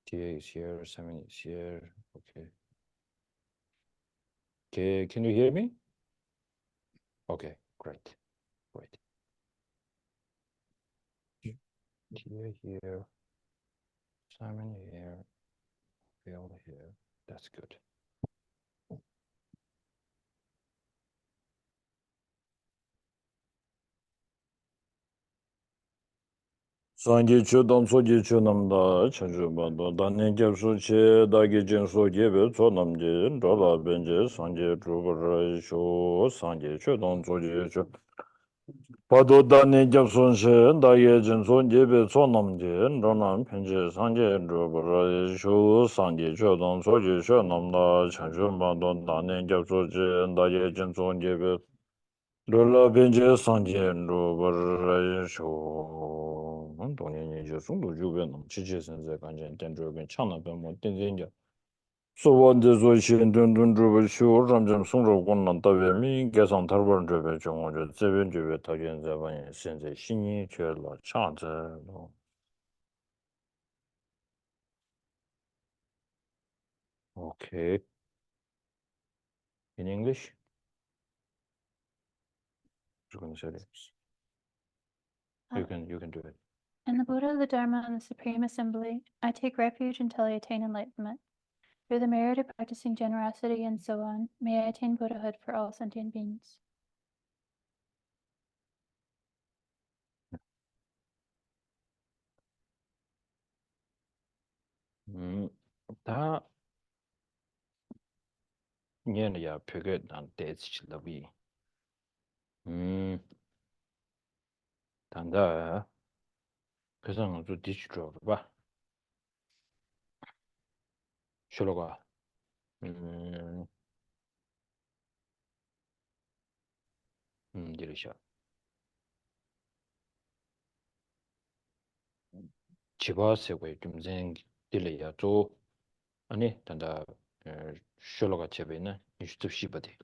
Tia is here, Simon is here. Okay, can you hear me? Okay, great. Tia here, Simon here, Phil here. That's good. Sangi Chudam Soji Chunamda, Chanjubando, Dani Gyapsuchi, Dagi Jinsu Gibe, Sonamji, Dola Benji, Sangi Trubara Shu, Sangi Chudam Soji Chu. Pado Dani Gyapsuchi, Dagi Jinsu Gibe, Sonamji, Dola Benji, Sangi Trubara Shu, Sangi Chudam Soji Chunamda, Chanjubando, Dani Gyapsuchi, Dagi Jinsu Gibe, Dola Benji, Sangi Trubara Shu. 동년이 이제 송도 주변은 지지선제 관전 된주변 창나변 뭐 된된게 소원데 조신 든든주변 쇼람점 송로 권난 다변미 개선 tar번 주변 정원저这边 주변 다견자반이 현재 신이 죄로 창제 Okay. In English? You can say it. You can do it. In the Buddha, the Dharma, and the Supreme Assembly, I take refuge until I attain enlightenment. Through the merit of practicing generosity and so on, may I attain Buddhahood for all sentient beings. 다 얘는 벽에 난 대치라비. 단다. 그래서 좀 디지털 봐. 쇼로가. 디리샤. 집어서고 좀 딜이야. 또 아니 단다 쇼로가 제베는 유튜브 시버데.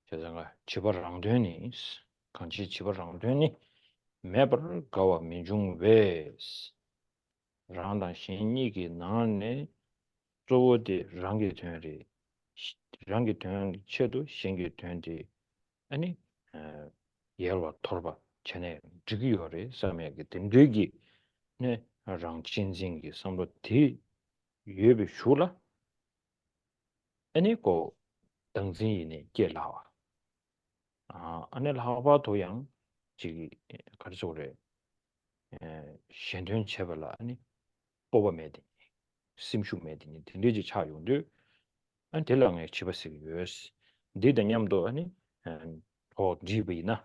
제가 집어랑 되니 간지 집어랑 되니 매버 가와 민중 베스 라한다 신이기 나네 조디 랑게 되리 랑게 되는 체도 신게 되는데 아니 예와 돌바 전에 지기요리 섬에게 딘되기 네 랑친징기 섬로 디 예비 슈라 아니 고 당진이네 게라와 안에 라바 도양 지기 가르쳐 그래 현존 체벌라 아니 뽑아매디 심슈 매디니 딘리지 차용들 안 델랑에 집어쓰기 위해서 디더냠도 아니 더 지비나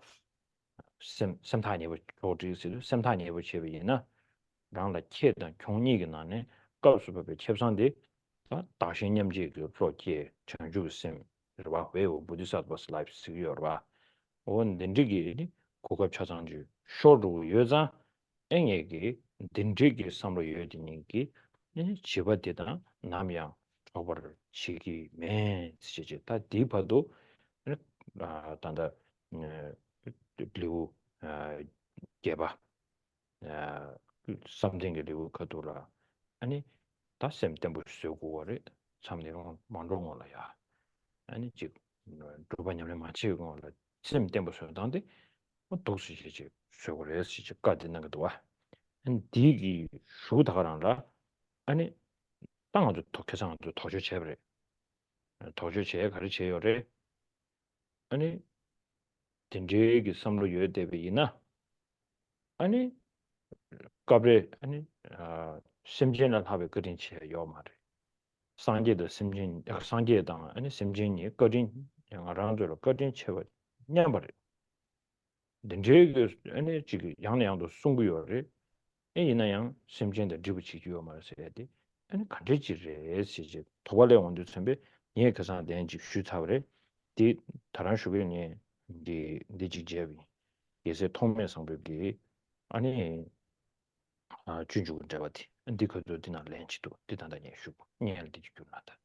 semtani wo chodi sidu semtani wo chebi na rang la che dan kyongni ge na ne ga su be chepsang de da shin nyam ji ge pro je chang ju sem rwa we wo Bodhisattva life sig yor ba won den ji ge ni ko ga cha jang ju sho ru ye za eng ye ge den ji ge sam ro ye di ni ge ni chi ba de da nam yang over 시기 매 시제 다 디바도 단다 liu geba something liu kadura 아니 다 셈템부 쓰고 거래 참내로 만들어 놓아야 아니 즉 두번이면 맞히고 거래 셈템부 쓰던데 뭐 도시지 쓰고 해서 까지 있는 것도 와 디기 수다가란라 아니 땅아도 독해상도 도주 제벌 도주 제 가르쳐요래 아니 딘제기 섬로 요대비나 아니 가브레 아니 심진을 하베 그린 요 말이 상계의 심진 상계당 아니 심진이 거진 양아랑들로 거진 채워 냠버리 딘제기 아니 지금 양양도 송구요래 이나양 심진의 지부치기요 말세야디 아니 간제지레 시지 도발에 온도 선배 예 그상 된지 슈타브레 디 다른 수비니 디 디지제비 예세 통매 성벽이 아니 준주군 잡았지. 디코도 디나 렌치도 디단다니 슈고. 니엘 디주나다.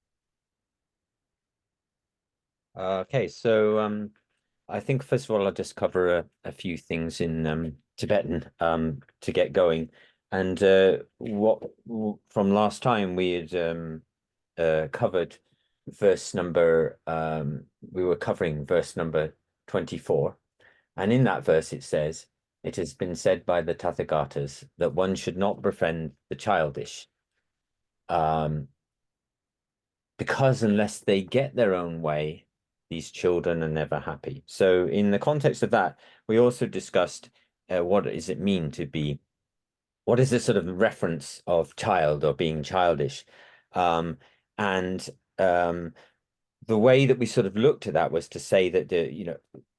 Okay, so I think first of all I'll just cover a few things in Tibetan to get going. And from last time we had covered verse number we were covering verse number 24, and in that verse it says, "It has been said by the Tathagatas that one should not befriend the childish, because unless they get their own way, these children are never happy." So in the context of that, we also discussed what does it mean to be, what is this sort of reference of child or being childish? And the way that we sort of looked at that was to say that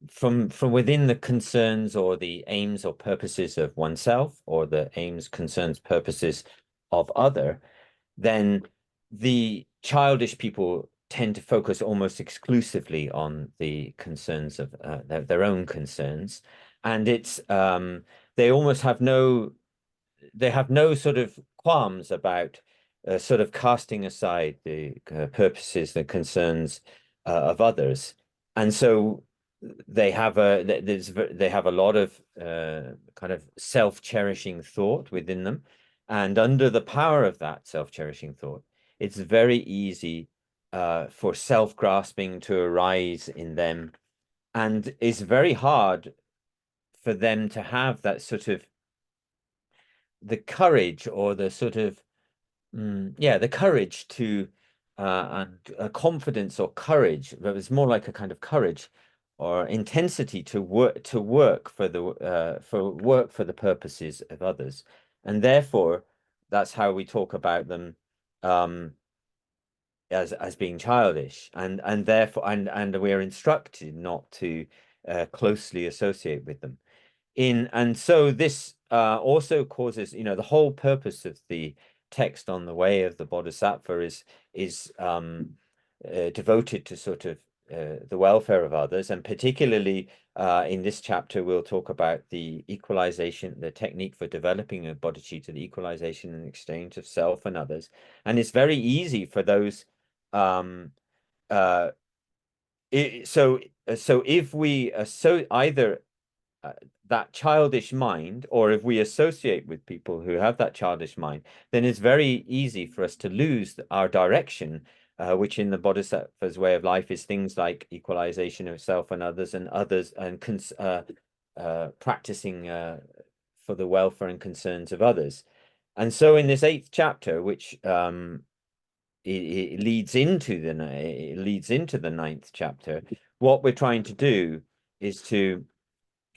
from within the concerns or the aims or purposes of oneself, or the aims, concerns, purposes of other, then the childish people tend to focus almost exclusively on the concerns of their own concerns, and it's they almost have no sort of qualms about sort of casting aside the purposes, the concerns of others, and so they have a lot of kind of self-cherishing thought within them, and under the power of that self-cherishing thought, it's very easy for self-grasping to arise in them, and it's very hard for them to have that sort of the courage, or the sort of the courage to and confidence or courage, but it's more like a kind of courage or intensity to work for the purposes of others, and therefore that's how we talk about them as being childish, and therefore and we're instructed not to closely associate with them. And so this also causes, the whole purpose of the text on the way of the Bodhisattva is devoted to sort of the welfare of others, and particularly in this chapter we'll talk about the equalization, the technique for developing a bodhicitta, the equalization and exchange of self and others. And it's very easy for those so if we either that childish mind, or if we associate with people who have that childish mind, then it's very easy for us to lose our direction, which in the Bodhisattva's way of life is things like equalization of self and others, and practicing for the welfare and concerns of others. And so in this 8th chapter, which it leads into the 9th chapter, what we're trying to do is to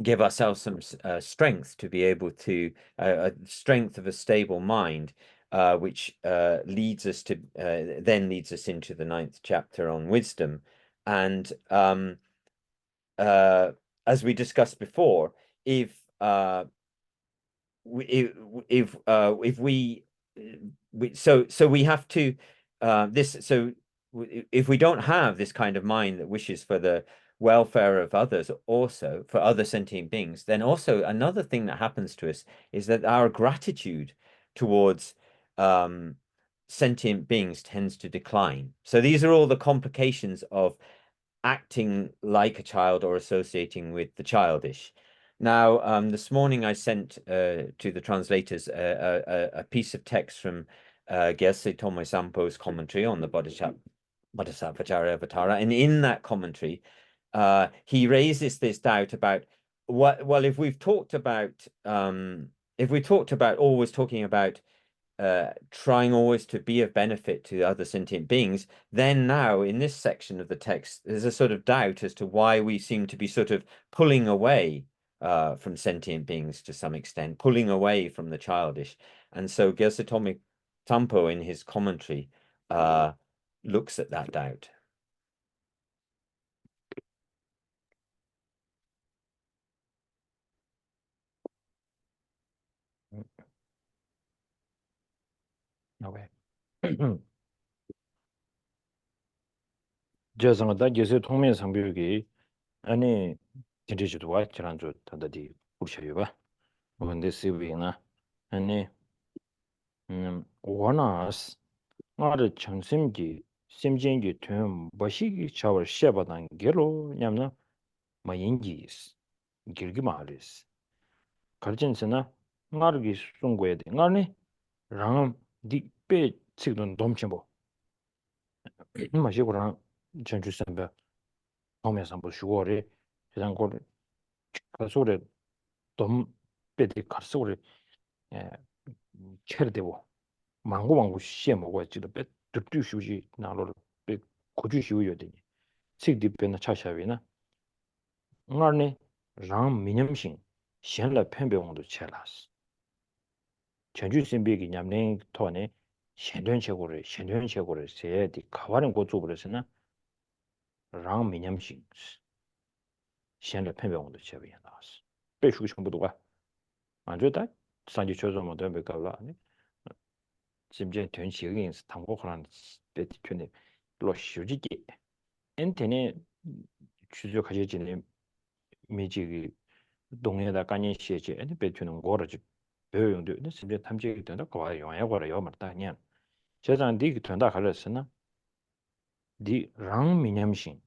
give ourselves some strength to be able to strength of a stable mind, which leads us into the 9th chapter on wisdom. And as we discussed before, if we have to if we don't have this kind of mind that wishes for the welfare of others, also for other sentient beings, then also another thing that happens to us is that our gratitude towards sentient beings tends to decline. So these are all the complications of acting like a child or associating with the childish. Now, this morning I sent to the translators a piece of text from Gyaltse Tomoe Sampo's commentary on the Bodhisattva and in that commentary, he raises this doubt about if we've talked about always talking about trying always to be of benefit to other sentient beings, then now in this section of the text, there's a sort of doubt as to why we seem to be sort of pulling away from sentient beings to some extent, pulling away from the childish. And so Gyaltse Tomoe Sampo in his commentary looks at that doubt. Okay. 저승다 계세 통면 상비기 아니 진짜도 와 지난주 다다디 보셔요 봐. 근데 시비나 아니 원아스 나를 정심기 심진기 됨 버시기 차월 셰바단 게로 냠나 마인기스 길기 말이스 가르친스나 ngārgi sungwe de ngārni rāngam di pē cikdun domchimbo ma shiku rāng chanchu sambya tōmya sambu shugore chidang kore karsore dom pē di karsore cher dewo 망고 시에 먹어야 지도 배 뚜뚜 쉬우지 나로 배 고주 쉬우요 되니 식디 배나 차샤위나 응아네 랑 미념신 현라 편병도 첼라스 전주 신비기 냠랭 토네 현련적으로 세디 가와는 고쪽으로서나 랑 미념신 현라 편병도 첼이야 나스 배슈기 전부도가 안 좋다 산지 조정도 되게 가라 심지어 전시경인 당고하는 배트편에 로시지기 엔테네 주저 가지지는 미지기 동해다 간이 시에지 엔 배트는 거라지 배용도 심지어 탐지기 된다 거와 영향 거라요 말다냐 제장 디기 된다 가르스나 디랑 미냠신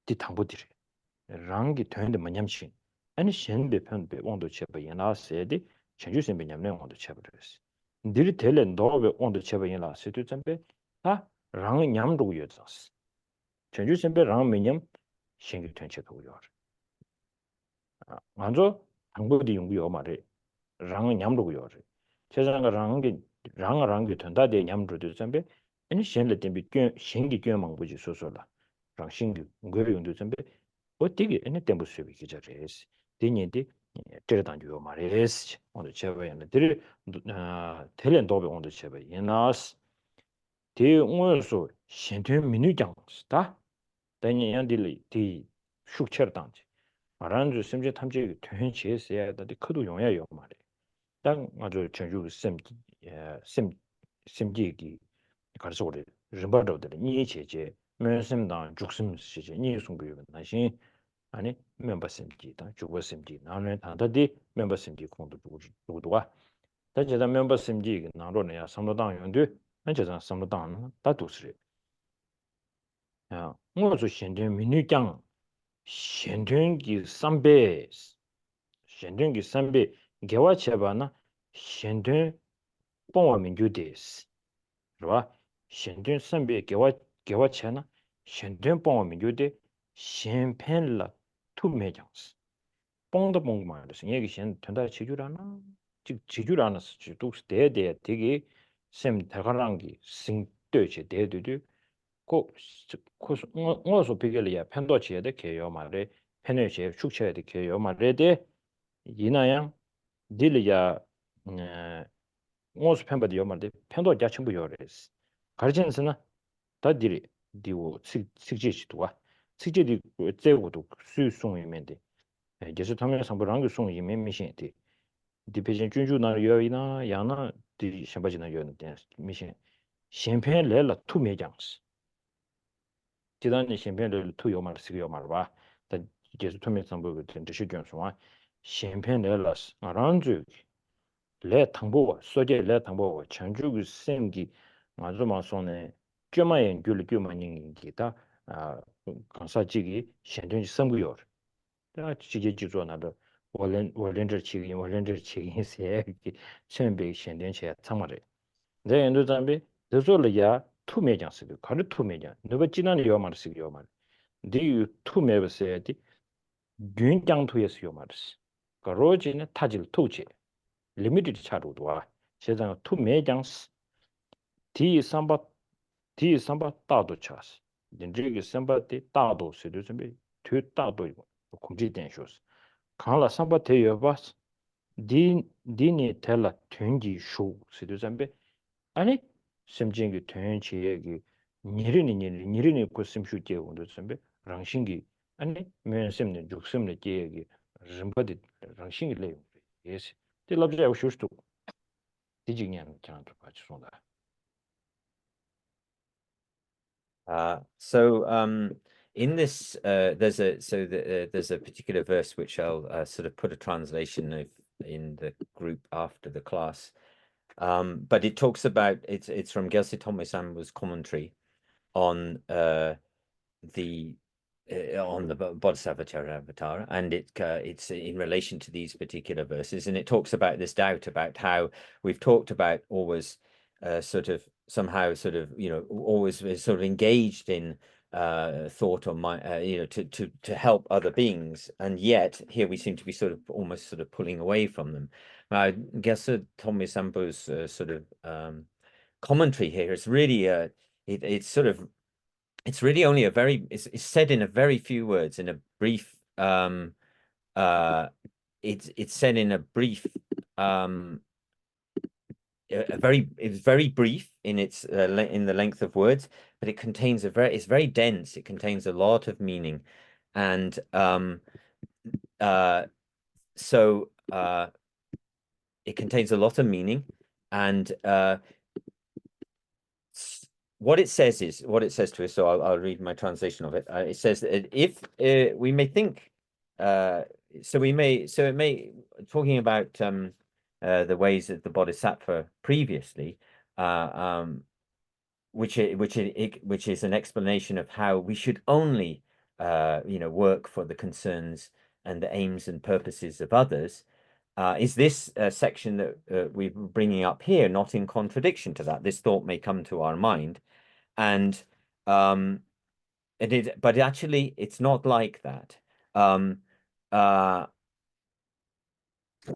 디 당보들이 랑기 되는데 뭐냠신 아니 신배 편배 원도 쳐봐 연아세디 전주신 배냠내 원도 쳐버렸어 늘 텔렌 너베 온도 쳐봐이나 시도 점배 아 랑은 냠도 요졌어 전주 선배 랑 매년 신규 전체도 요 먼저 당부디 연구요 말에 랑은 냠도 요 제장가 랑게 된다데 냠도 점배 아니 신을 때 신기 교망 보지 소소라 랑 신규 거리 연도 점배 어떻게 아니 tempo 수비 기자레스 되니데 때려단죠 말레스 오늘 제바야는 들 텔렌 도베 오늘 제바 예나스 대응원소 신된 민주장스다 다니 양딜이 디 숙처당지 말한주 심지 탐지 된치에서야 다들 크도 용야요 말에 딱 아주 전주 심 심지기 가서 우리 림바도들 니체제 면심당 죽심 시제 니송부요 나신 아니 멤버십지다 주버십지 나는 단다디 멤버십지 공도 누구도가 다제다 멤버십지 나로네야 삼도당 연대 안제자 삼도당 다도스리 야 뭐저 신된 민주당 신된기 삼배 신된기 삼배 개와체바나 신된 뽕와 민주데스 그봐 신된 삼배 개와체나 신된 뽕와 민주데 신펜라 투매장스 뽕도 뽕 말이야. 얘기 신 된다 지주라나 즉 지주라나서 지도 대대 되게 샘 대가랑기 싱되지 대대도 고 코스 어서 비결이야 편도치에 돼 개요 말에 편의시 축체에 돼 개요 말에데 이나양 딜이야 어서 편바디 요 말데 편도 자침부 요레스 가르치는스나 다딜이 디오 식지시도와 식지디 제고도 수송이면데 계속 타면 상부랑 그 송이 미신데 디페진 준주나 여이나 야나 디 샴바지나 여는데 미신 샴페인 레라 투메장스 지단이 샴페인을 투요 쓰기요 말봐 다 계속 타면 상부 그 시견 소와 샴페인 레라스 아란주 레 탕보 소제 레 탕보 전주 생기 맞으면 손에 쩌마엔 귤규만인 기타 아 간사지기 현존 섬구요 다 지게 지조나도 원렌저 치기 세 천백 현존체 참말에 내 엔도 담비 저절이야 투매장스 가르 투매장 너가 지난 요말 쓰기 요말 디 투매버세디 균장투에서 요말스 가로지는 타질 투지 리미티드 차로도와 세상 투매장스 디 삼바 다도 차스 인지게 삼바디 다도 쓰도 준비 투 다도 공지된 쇼스 강라 삼바 대여바스 디니 텔라 튼지 쇼 쓰도 준비 아니 심진기 튼지 얘기 니르니 고심슈제 온도 준비 랑신기 아니 면심네 죽심네 얘기 림바디 랑신기 레 예스 딜랍제 쇼스도 디징년 장도 같이 손다 So in this there's a particular verse which I'll sort of put a translation of in the group after the class, but it talks about it's from Gyaltse Tomme Sambo's commentary on the on the Bodhisattva Charyavatara, and it's in relation to these particular verses, and it talks about this doubt about how we've talked about always sort of somehow sort of always sort of engaged in thought or mind, to help other beings, and yet here we seem to be sort of almost sort of pulling away from them. I guess Tommy Sampo's sort of commentary here is really it's sort of, it's really only a very, it's said in a very few words, in a brief it's said in a brief it's very brief in its in the length of words, but it contains it's very dense. It contains a lot of meaning, and so it contains a lot of meaning, and what it says to us, so I'll read my translation of it. It says that if we may think, it may, talking about the ways that the Bodhisattva previously, which is an explanation of how we should only work for the concerns and the aims and purposes of others. Is this section that we're bringing up here not in contradiction to that? This thought may come to our mind, and but actually it's not like that.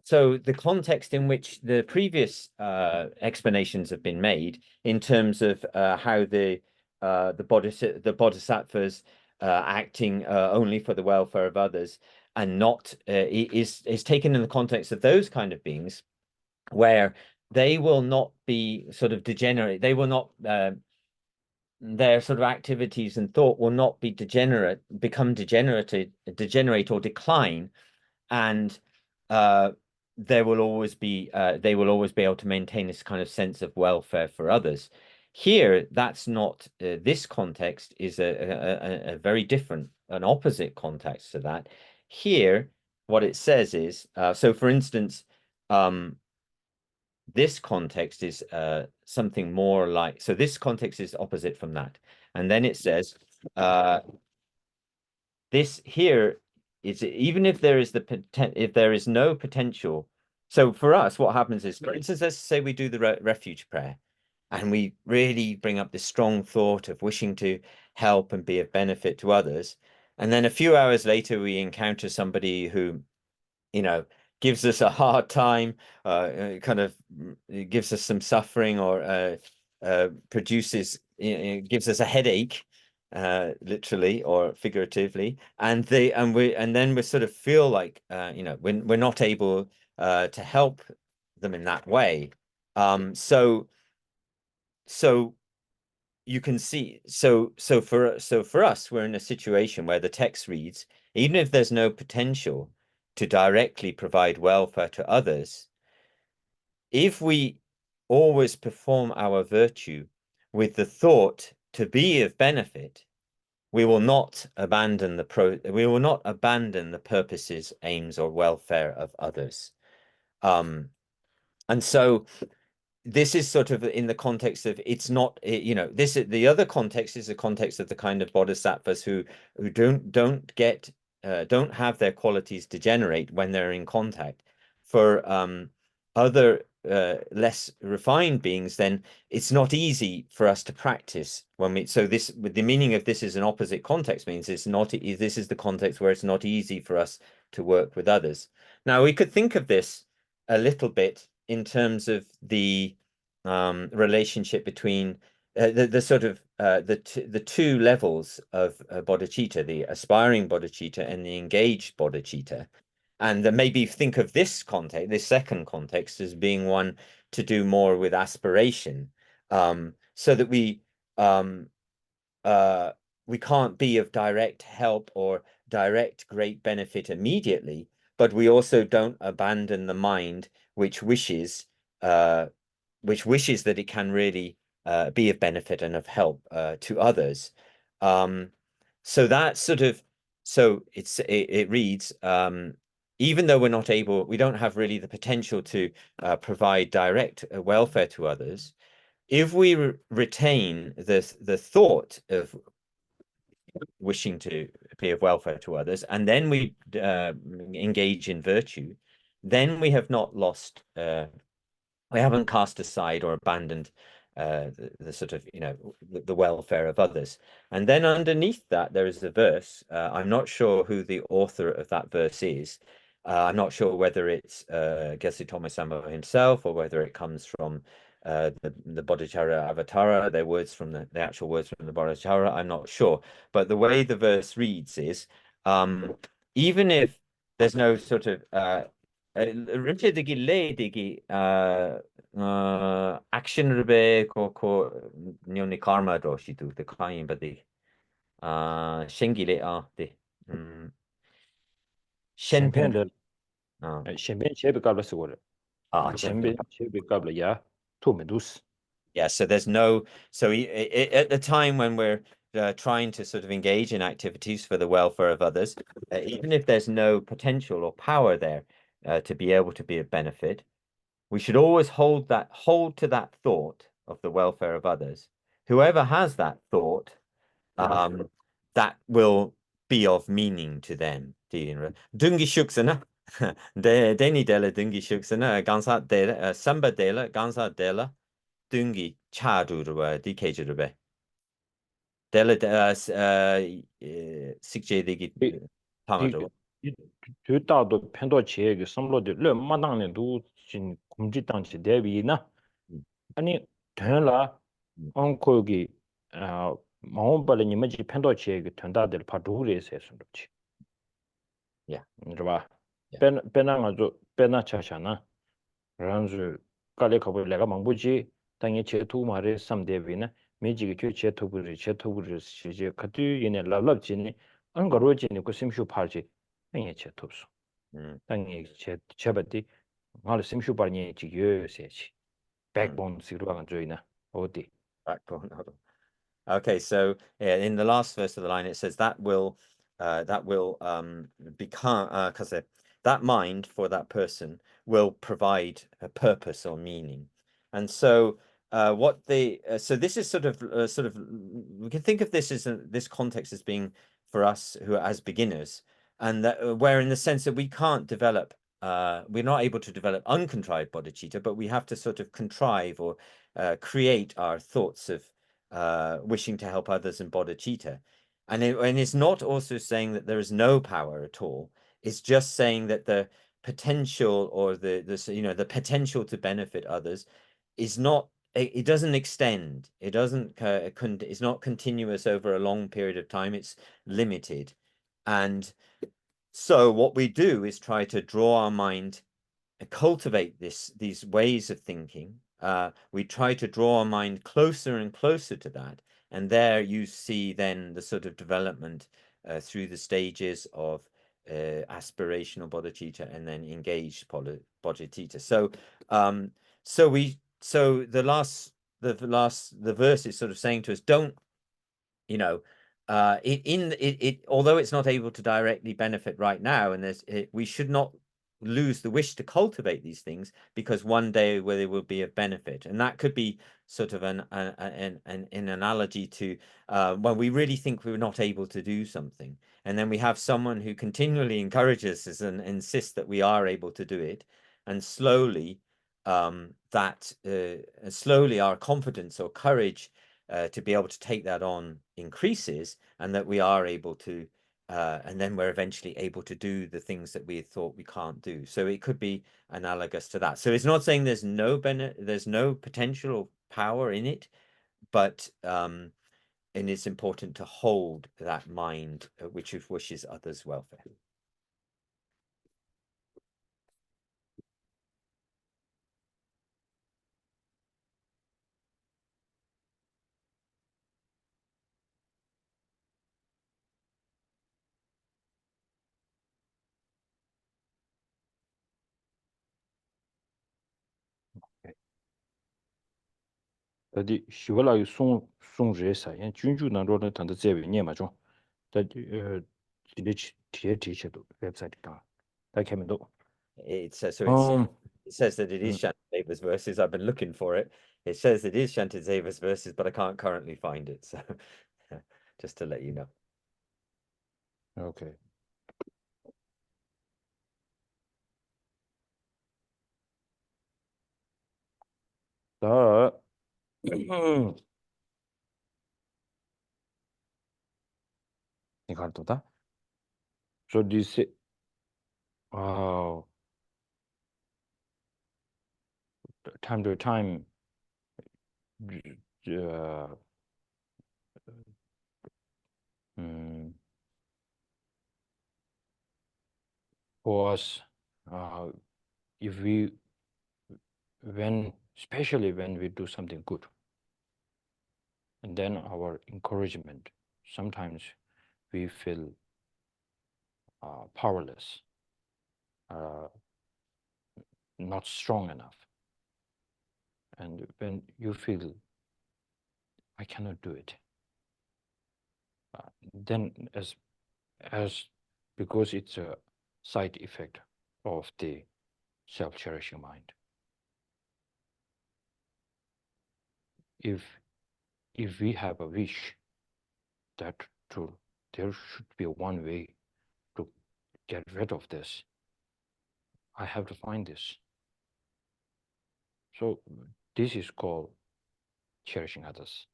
So the context in which the previous explanations have been made in terms of how the Bodhisattvas acting only for the welfare of others and not is taken in the context of those kind of beings, where they will not be sort of degenerate. They will not their sort of activities and thought will not be become degenerate or decline, and they will always be able to maintain this kind of sense of welfare for others. Here, that's not this context is a very different, an opposite context to that. Here, what it says is, so for instance, this context is something more like, so this context is opposite from that. And then it says, this here is, even if there is if there is no potential. So for us, what happens is, for instance, let's say we do the refuge prayer, and we really bring up this strong thought of wishing to help and be of benefit to others. And then a few hours later, we encounter somebody who, gives us a hard time, kind of gives us some suffering, or produces, gives us a headache, literally or figuratively, and then we sort of feel like we're not able to help them in that way. So you can see, so for us, we're in a situation where the text reads, even if there's no potential to directly provide welfare to others, if we always perform our virtue with the thought to be of benefit, we will not abandon the purposes, aims, or welfare of others. And so this is sort of in the context of, it's not, the other context is the context of the kind of bodhisattvas who don't have their qualities degenerate when they're in contact. For other less refined beings, then it's not easy for us to practice when we, so this, with the meaning of this is an opposite context, means this is the context where it's not easy for us to work with others. Now we could think of this a little bit in terms of the relationship between the sort of the two levels of bodhicitta, the aspiring bodhicitta and the engaged bodhicitta, and then maybe think of this context, this second context, as being one to do more with aspiration, so that we can't be of direct help or direct great benefit immediately, but we also don't abandon the mind which wishes that it can really be of benefit and of help to others. So that sort of, so it reads, even though we don't have really the potential to provide direct welfare to others, if we retain the thought of wishing to be of welfare to others, and then we engage in virtue, then we have not lost, we haven't cast aside or abandoned the sort of, the welfare of others. And then underneath that, there is a verse. I'm not sure who the author of that verse is. I'm not sure whether it's Geshe Tomisama himself or whether it comes from the Bodhicitta Avatara, their words from the actual words from the Bodhicitta. I'm not sure. But the way the verse reads is, even if there's no sort of Richard digi lay digi action rebe ko nyoni karma do shitu the kain badi shengile de shenpen 셴펜을 셴펜 쉐비 갑라 쓰고래. 셴펜 쉐비 갑라 야 투메두스. Yeah, so there's no, so at the time when we're trying to sort of engage in activities for the welfare of others, even if there's no potential or power there to be able to be of benefit, we should always hold to that thought of the welfare of others. Whoever has that thought, that will be of meaning to them. Dungi shuksana, deni dela dungi shuksana, gansa dela, samba dela, gansa dela, dungi chadurwa, dikajurbe. Dela sikje digi tamado. 뒤다도 편도 지역의 섬로들 르 마당에도 진 kumjitanchi debi na 아니 되라 onko기 마음발에 니마지 편도 지역의 된다들 파도리에서 했었지. Yeah. 그러봐. 빼나가도 빼나 차샤나. 란주 깔레 커버 내가 망부지 당에 제투 말에 삼대비나 매지기 교 제투부리 시제 카투이네 랍랍지니 안거로지니 그 심슈 팔지 당에 제투스. 당에 제바디 말 심슈 발니 지여세지. 백본 시루가 조이나 어디. Backbone. Okay, so in the last verse of the line, it says that will become because that mind for that person will provide a purpose or meaning, and so so this is sort of we can think of this as this context as being for us who are as beginners, and that where in the sense that we can't develop. We're not able to develop uncontrived bodhicitta, but we have to sort of contrive or create our thoughts of wishing to help others in bodhicitta. And it's not also saying that there is no power at all. It's just saying that the potential or the potential to benefit others is not, it doesn't extend. It doesn't, it's not continuous over a long period of time. It's limited. And so what we do is try to draw our mind, cultivate these ways of thinking. We try to draw our mind closer and closer to that. And there you see then the sort of development through the stages of aspirational bodhicitta and then engaged bodhicitta. So the verse is sort of saying to us, don't, although it's not able to directly benefit right now, and we should not lose the wish to cultivate these things, because one day where they will be of benefit. And that could be sort of an analogy to when we really think we're not able to do something, and then we have someone who continually encourages us and insists that we are able to do it, and slowly slowly our confidence or courage to be able to take that on increases, and that we are able to and then we're eventually able to do the things that we thought we can't do. So it could be analogous to that. So it's not saying there's no potential or power in it, but and it's important to hold that mind which wishes others welfare. 어디 시월라의 송제사 연 준주난로는 단다 제비 니마죠. 디에티셔도 웹사이트가 다 캐면도 It says that it is Shantideva's verses. I've been looking for it. It says it is Shantideva's verses, but I can't currently find it. So just to let you know. Okay. 다 이거다. So this wow, time to time uh, mm, for us if especially when we do something good, and then our encouragement, sometimes we feel powerless, not strong enough. And when you feel I cannot do it, then as because it's a side effect of the self-cherishing mind. If we have a wish that there should be one way to get rid of this, I have to find this. So this is called cherishing others.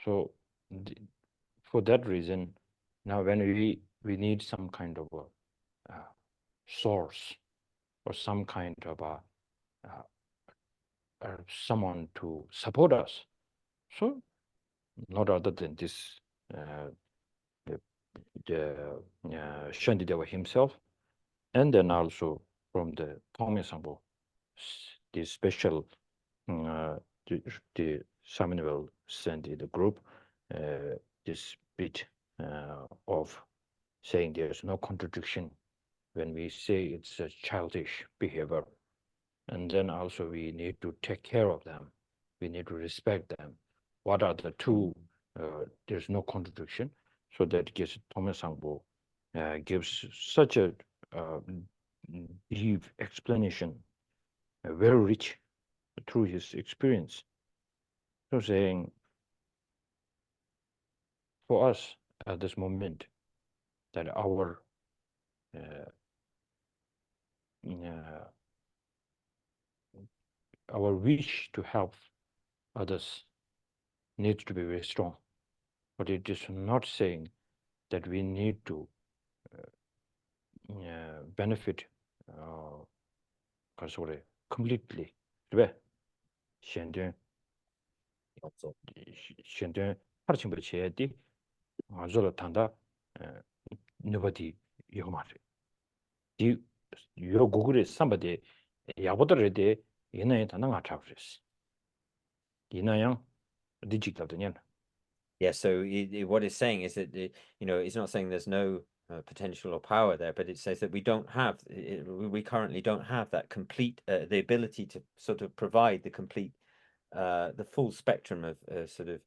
So for that reason, now when we need some kind of a source or some kind of someone to support us, so not other than this the Shantideva himself, and then also from the Tongme Sangpo, the special the Samuel sent in the group this bit of saying there's no contradiction when we say it's a childish behavior, and then also we need to take care of them, we need to respect them. What are the two? There's no contradiction, so that gives Thomas Sangpo gives such a deep explanation, very rich through his experience. So saying, for us at this moment, that our wish to help others needs to be very strong, but it is not saying that we need to benefit completely. 왜? 현대 하루침부터 제디 아주로 탄다 nobody 이거 말이 이 요구를 somebody 야보더래데 얘네 단어가 잡으셨어 이나양 디지털도냐. Yeah, so what it's saying is that it's not saying there's no potential or power there, but it says that we currently don't have that complete the ability to sort of provide the complete the full spectrum of sort of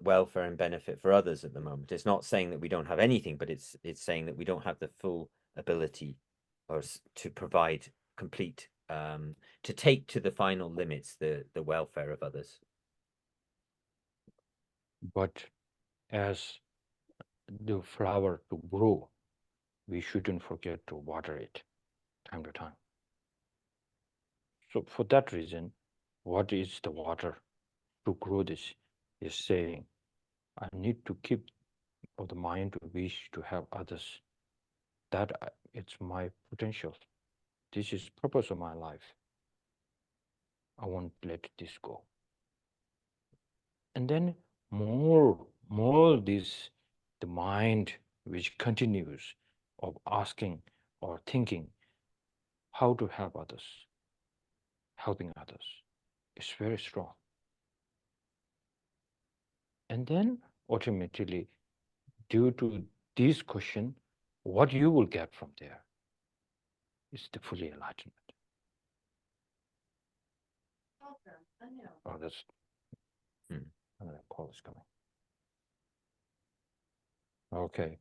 welfare and benefit for others at the moment. It's not saying that we don't have anything, but it's saying that we don't have the full ability or to provide complete to take to the final limits the welfare of others. But as the flower to grow, we shouldn't forget to water it time to time. So for that reason, what is the water to grow this is saying, I need to keep of the mind to wish to help others. That it's my potential. This is purpose of my life. I won't let this go. And then more this, the mind which continues of asking or thinking how to help others, helping others, is very strong. And then ultimately, due to this question, what you will get from there is the fully enlightenment. Oh, that's another call is coming. Okay.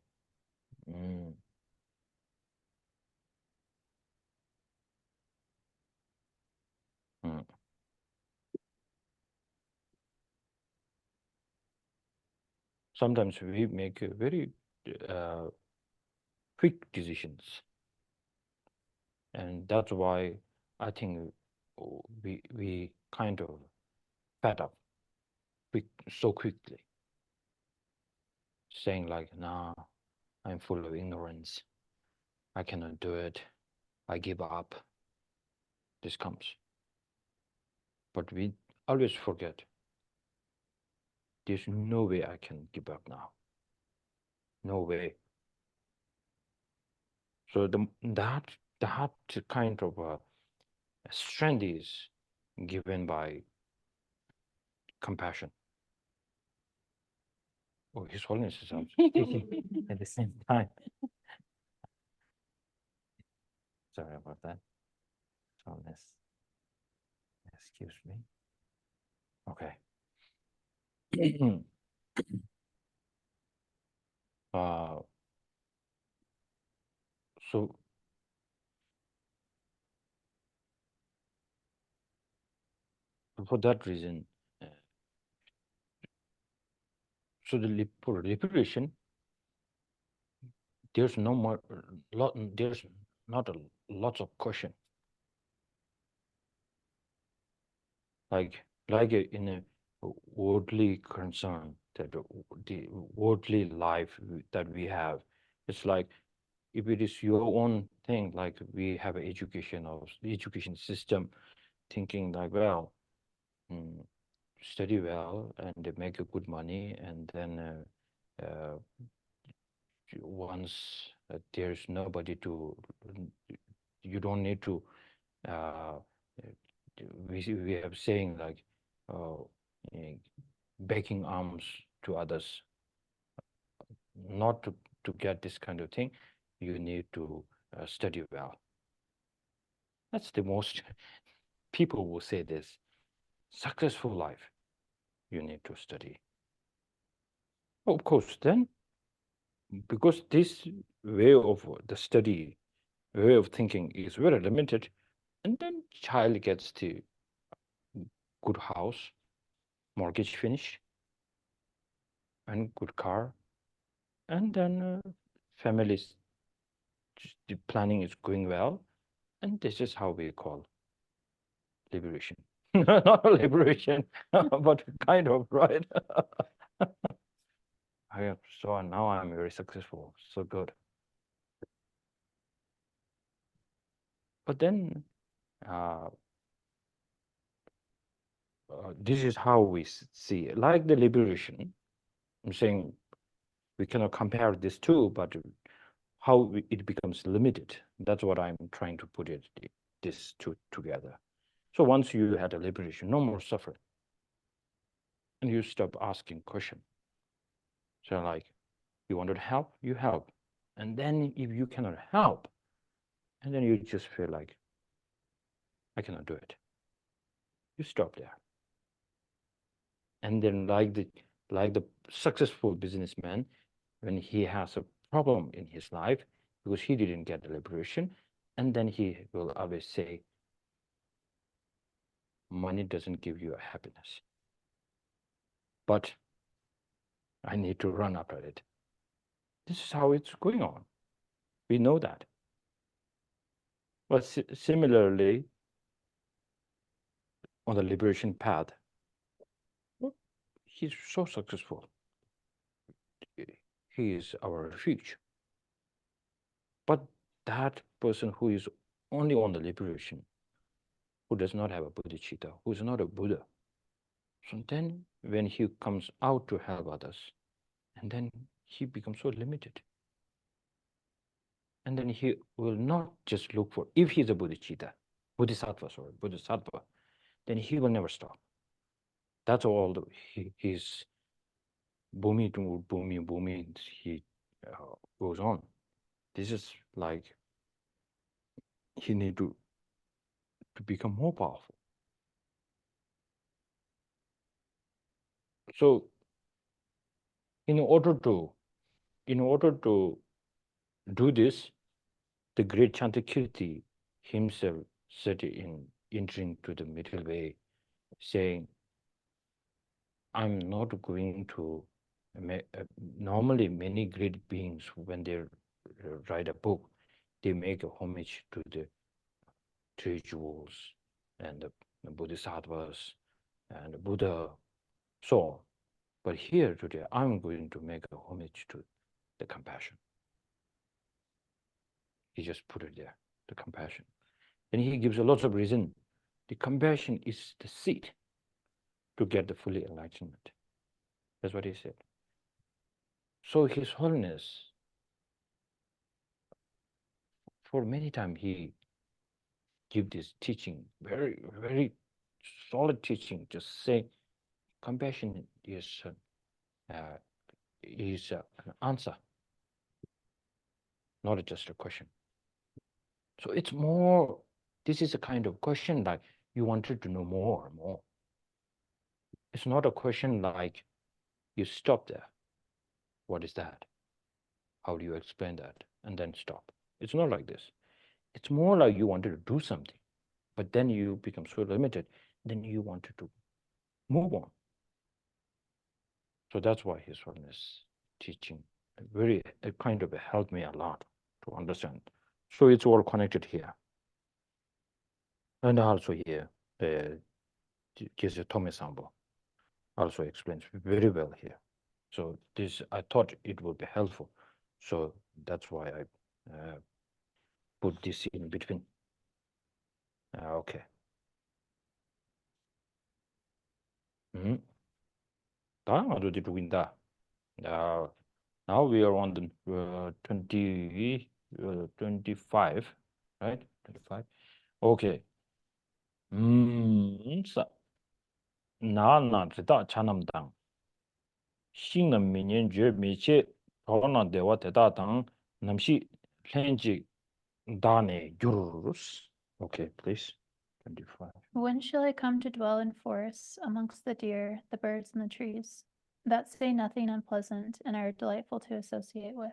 sometimes we make very quick decisions. And that's why I think we kind of fed up so quickly, saying like, nah, I'm full of ignorance. I cannot do it. I give up. This comes. But we always forget. There's no way I can give up now. No way. So that kind of strength is given by compassion. Oh, His Holiness is out speaking at the same time. Sorry about that. So excuse me. Okay. So for that reason, so for liberation, there's no more there's not lots of question. Like in a worldly concern, that the worldly life that we have, it's like if it is your own thing, like we have an education system, thinking like, well, study well and make a good money, and then once there's nobody to, you don't need to. We have saying like begging alms to others. Not to get this kind of thing, you need to study well. That's the most people will say this. Successful life, you need to study. Of course, then, because this way of the study, way of thinking is very limited, and then child gets the good house, mortgage finish, and good car, and then families, the planning is going well, and this is how we call liberation. Not a liberation, but kind of, right? So now I'm very successful, so good. But then this is how we see it. Like the liberation. I'm saying we cannot compare this two, but how it becomes limited. That's what I'm trying to put this two together. So once you had a liberation, no more suffering, and you stop asking questions. So like, you want to help, you help, and then if you cannot help, and then you just feel like, I cannot do it. You stop there. And then like the successful businessman, when he has a problem in his life because he didn't get the liberation, and then he will always say, money doesn't give you a happiness, but I need to run after it. This is how it's going on. We know that. But similarly, on the liberation path, he's so successful. He is our refuge. But that person who is only on the liberation, who does not have a bodhicitta, who is not a Buddha, so then when he comes out to help others, and then he becomes so limited. And then he will not just look for, if he's a bodhicitta, bodhisattva, then he will never stop. That's all his bhumi to bhumi, he goes on. This is like, he need to become more powerful. So in order to do this, the great Chantakirti himself said in entering to the middle way, saying, I'm not going to Normally many great beings, when they write a book, they make a homage to the three jewels and the Bodhisattvas and the Buddha, so on. But here today, I'm going to make a homage to the compassion. He just put it there, the compassion. And he gives a lot of reason. The compassion is the seed to get the fully enlightenment. That's what he said. So His Holiness, for many times, he give this teaching, very, very solid teaching, just say compassion is an answer, not just a question. So it's more, this is a kind of question like you wanted to know more and more. It's not a question like you stop there. What is that? How do you explain that? And then stop. It's not like this. It's more like you wanted to do something, but then you become so limited, then you wanted to move on. So that's why His Holiness teaching it kind of helped me a lot to understand. So it's all connected here. And also here, Jesus Tome Sambo also explains very well here. So this, I thought it would be helpful. So that's why I put this in between. Okay. Dharma do doing that. Now we are on the 25, right? 25. Okay. 사, 나나 지다 찬남당. 신은 민연주 미치 더나 대화 대다당 남시 렌지 다네 유르스. Okay, please. 25. When shall I come to dwell in forests amongst the deer, the birds, and the trees, that say nothing unpleasant and are delightful to associate with?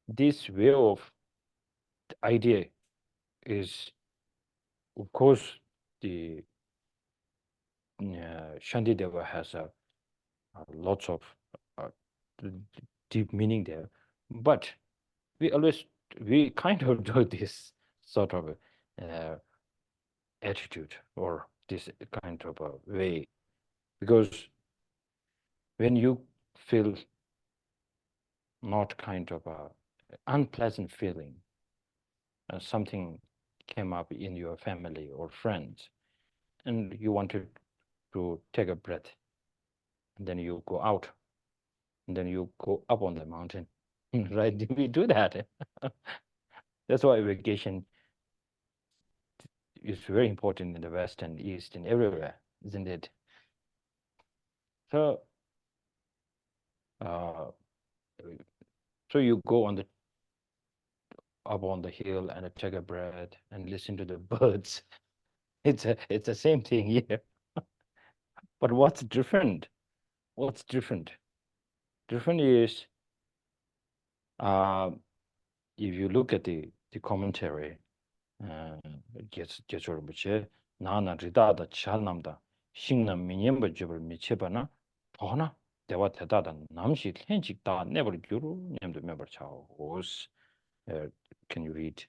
This way of idea is, of course, the Shantideva has lots of deep meaning there, but we kind of do this sort of attitude or this kind of a way, because when you feel not kind of a unpleasant feeling, something came up in your family or friends, and you wanted to take a breath, and then you go out, and then you go up on the mountain, right? We do that. That's why vacation is very important in the West and East and everywhere, isn't it? So, so you go up on the hill and take a breath and listen to the birds. It's the same thing here. But what's different? What's different? Different is, if you look at the commentary, Geshe Rinpoche, 나나 리다다 찰남다, 신남 미념버 접을 미쳐봐나, 더나 대화 대다다 남시 현직다 never gyuru nemdo member chaos. Can you read?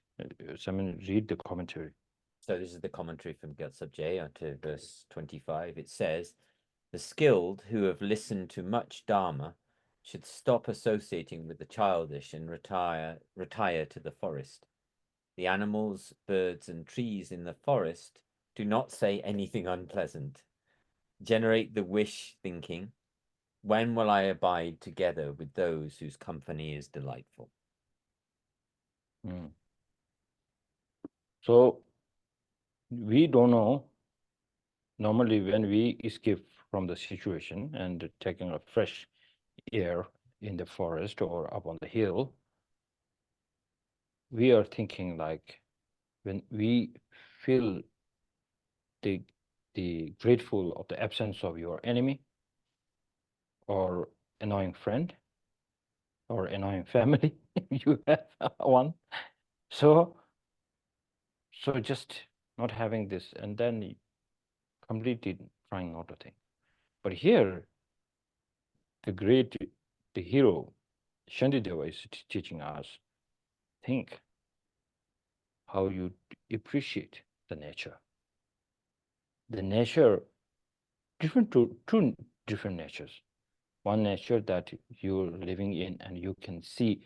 Someone read the commentary. So this is the commentary from Gyaltsab Je to verse 25. It says, the skilled who have listened to much Dharma should stop associating with the childish and retire to the forest. The animals, birds, and trees in the forest do not say anything unpleasant. Generate the wish thinking, when will I abide together with those whose company is delightful? So we don't know. Normally, when we escape from the situation and taking a fresh air in the forest or up on the hill, we are thinking like, when we feel the grateful of the absence of your enemy or annoying friend or annoying family, you have one. So just not having this, and then completely trying not to think. But here, the hero, Shantideva, is teaching us, think how you appreciate the nature. The nature, two different natures. One nature that you're living in, and you can see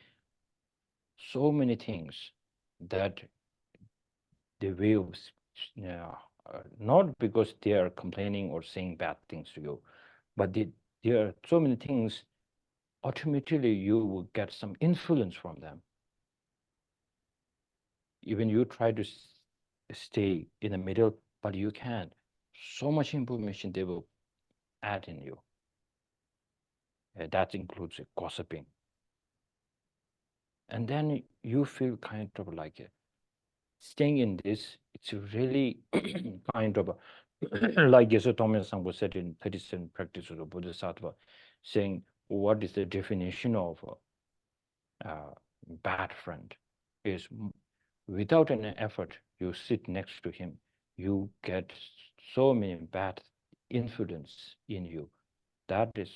so many things that the waves, not because they are complaining or saying bad things to you, but there are so many things, ultimately you will get some influence from them. Even you try to stay in the middle, but you can't. So much information they will add in you. That includes gossiping. And then you feel kind of like staying in this, it's really kind of like Geshe Thomas Sangpo said in 37 Practices of the Bodhisattva, saying, what is the definition of a bad friend? Is without any effort, you sit next to him, you get so many bad influence in you. That is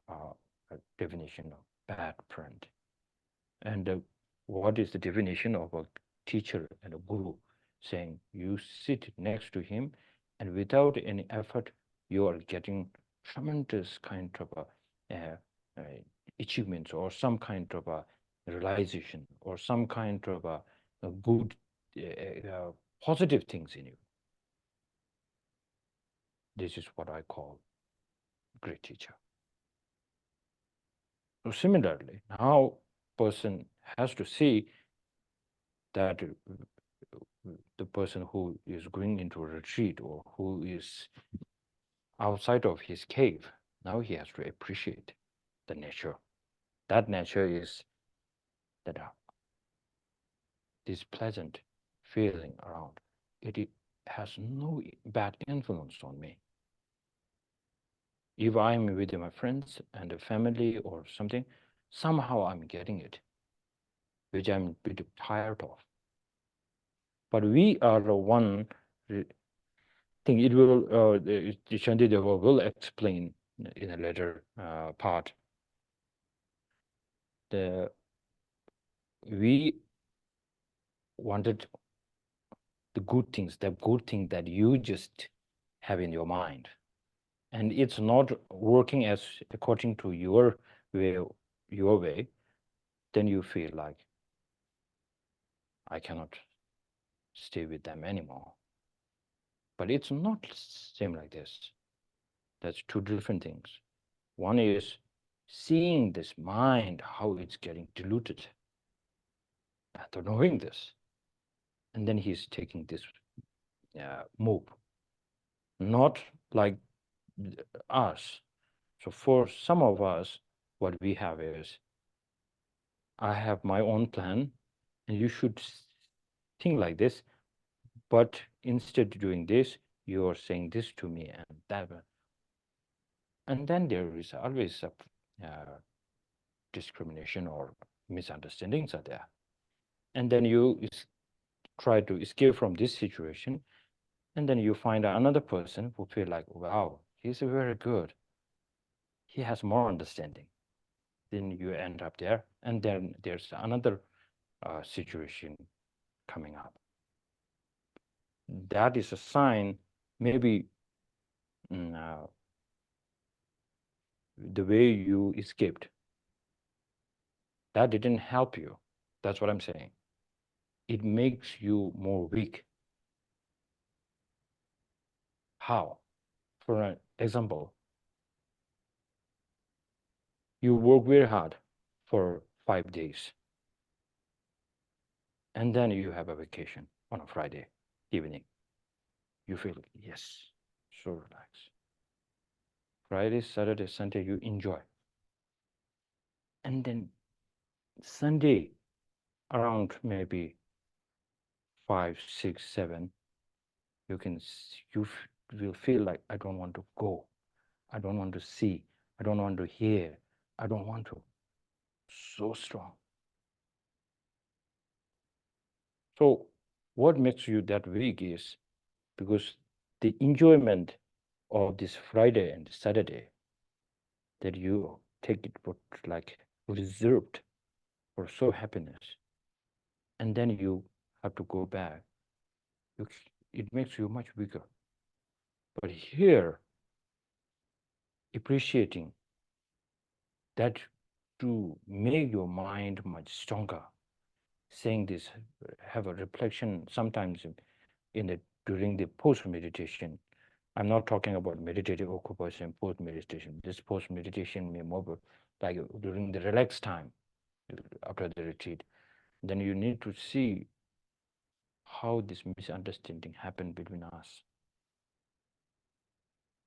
a definition of bad friend. And what is the definition of a teacher and a guru? Saying you sit next to him, and without any effort, you are getting tremendous kind of achievements, or some kind of a realization, or some kind of a good, positive things in you. This is what I call great teacher. So similarly, now person has to see that the person who is going into a retreat, or who is outside of his cave, now he has to appreciate the nature. That nature is that this pleasant feeling around. It has no bad influence on me. If I'm with my friends and the family or something, somehow I'm getting it, which I'm a bit tired of. But we are the one thing. It will, Shantideva will explain in a later part. We wanted the good things, the good thing that you just have in your mind, and it's not working as according to your way, then you feel like, I cannot stay with them anymore. But it's not same like this. That's two different things. One is seeing this mind, how it's getting diluted, after knowing this, and then he's taking this move, not like us. So for some of us, what we have is, I have my own plan, and you should think like this, but instead of doing this, you are saying this to me and that. And then there is always a discrimination or misunderstandings are there. And then you try to escape from this situation, and then you find another person who feel like, wow, he's very good. He has more understanding. Then you end up there, and then there's another situation coming up. That is a sign, maybe the way you escaped, that didn't help you. That's what I'm saying. It makes you more weak. How? For an example, you work very hard for 5 days, and then you have a vacation on a Friday evening. You feel, yes, so relaxed. Friday, Saturday, Sunday, you enjoy. And then Sunday, around maybe 5, 6, 7, you will feel like, I don't want to go. I don't want to see. I don't want to hear. I don't want to. So strong. So what makes you that weak is because the enjoyment of this Friday and Saturday that you take it for like reserved for so happiness, and then you have to go back. It makes you much weaker. But here, appreciating that to make your mind much stronger, saying this, have a reflection sometimes in the during the post meditation. I'm not talking about meditative occupation post meditation. This post meditation may more like during the relaxed time after the retreat. Then you need to see how this misunderstanding happened between us.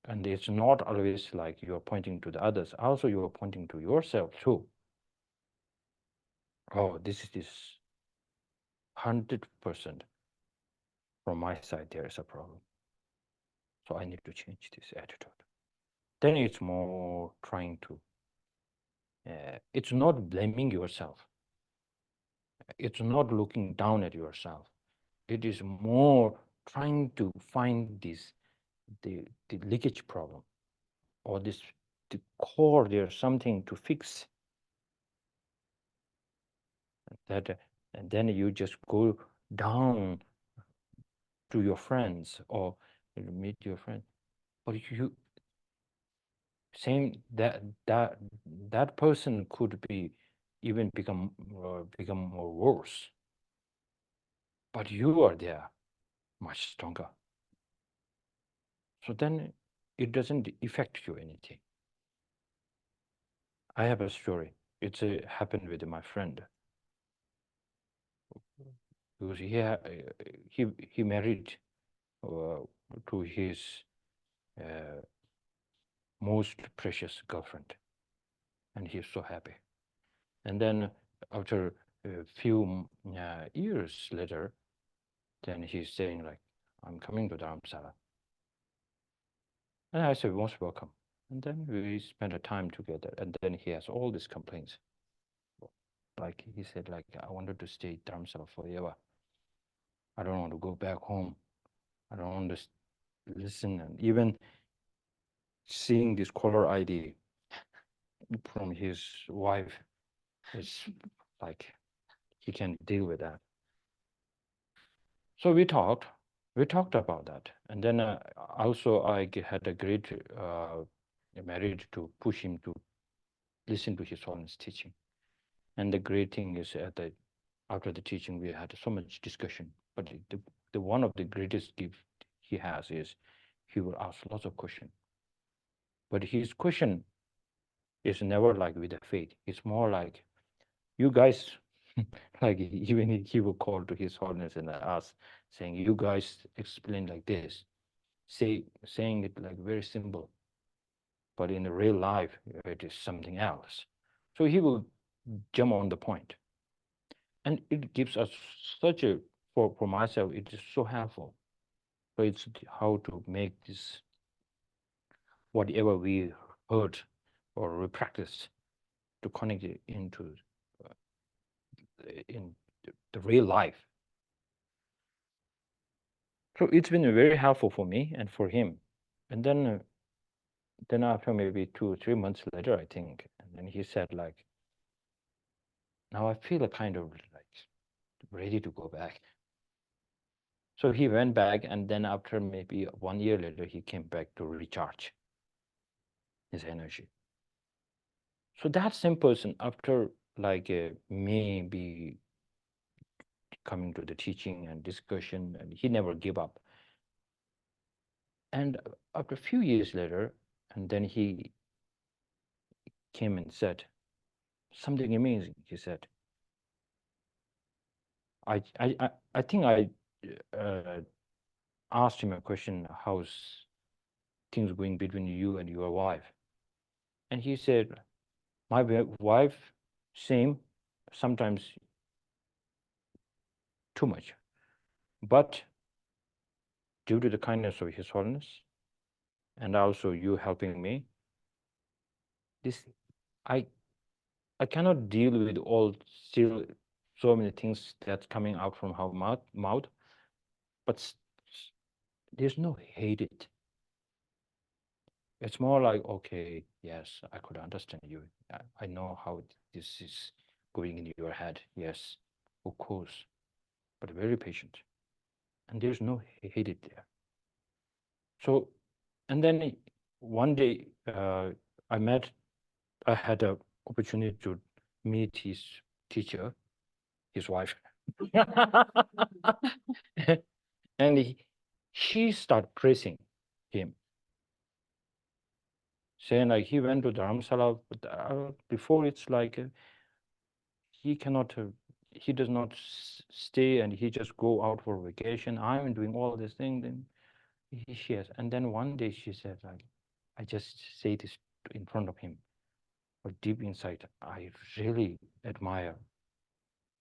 And it's not always like you're pointing to the others. Also, you're pointing to yourself too. Oh, this is 100% from my side. There is a problem. So I need to change this attitude. Then it's more trying to. It's not blaming yourself. It's not looking down at yourself. It is more trying to find the leakage problem, or the core. There's something to fix. That, and then you just go down to your friends or meet your friend, but you same that person could be even become more worse, but you are there much stronger. So then it doesn't affect you anything. I have a story. It's happened with my friend, because he married to his most precious girlfriend, and he's so happy. And then after a few years later, then he's saying like, I'm coming to Dharamsala. And I said, most welcome. And then we spent a time together, and then he has all these complaints. Like he said, like, I wanted to stay Dharamsala forever. I don't want to go back home. I don't want to listen. And even seeing this caller ID from his wife is like, he can't deal with that. So we talked about that. And then also I had a great merit to push him to listen to His Holiness teaching. And the great thing is after the teaching, we had so much discussion. But the one of the greatest gift he has is he will ask lots of questions. But his question is never like with the faith. It's more like, you guys, like even he will call to His Holiness and ask, saying, you guys explain like this, saying it like very simple, but in the real life, it is something else. So he will jump on the point. And it gives us such a, for myself, it is so helpful. So it's how to make this, whatever we heard or we practiced, to connect it into in the real life. So it's been very helpful for me and for him. And then after maybe 2 or 3 months later, I think, and then he said like, now I feel a kind of like ready to go back. So he went back, and then after maybe 1 year later, he came back to recharge his energy. So that same person, after like maybe coming to the teaching and discussion, and he never gave up. And after a few years later, and then he came and said something amazing. He said, I think I asked him a question, how's things going between you and your wife? And he said, my wife, same, sometimes too much. But due to the kindness of His Holiness, and also you helping me, this I cannot deal with all still so many things that's coming out from her mouth, but there's no hated. It's more like, okay, yes, I could understand you. I know how this is going in your head. Yes, of course, but very patient. And there's no hated there. So, and then one day I had an opportunity to meet his teacher, his wife. And she started praising him, saying like he went to Dharamsala, but before it's like he cannot, he does not stay and he just go out for vacation. I'm doing all this thing. Then she has, and then one day she said like, I just say this in front of him, but deep inside, I really admire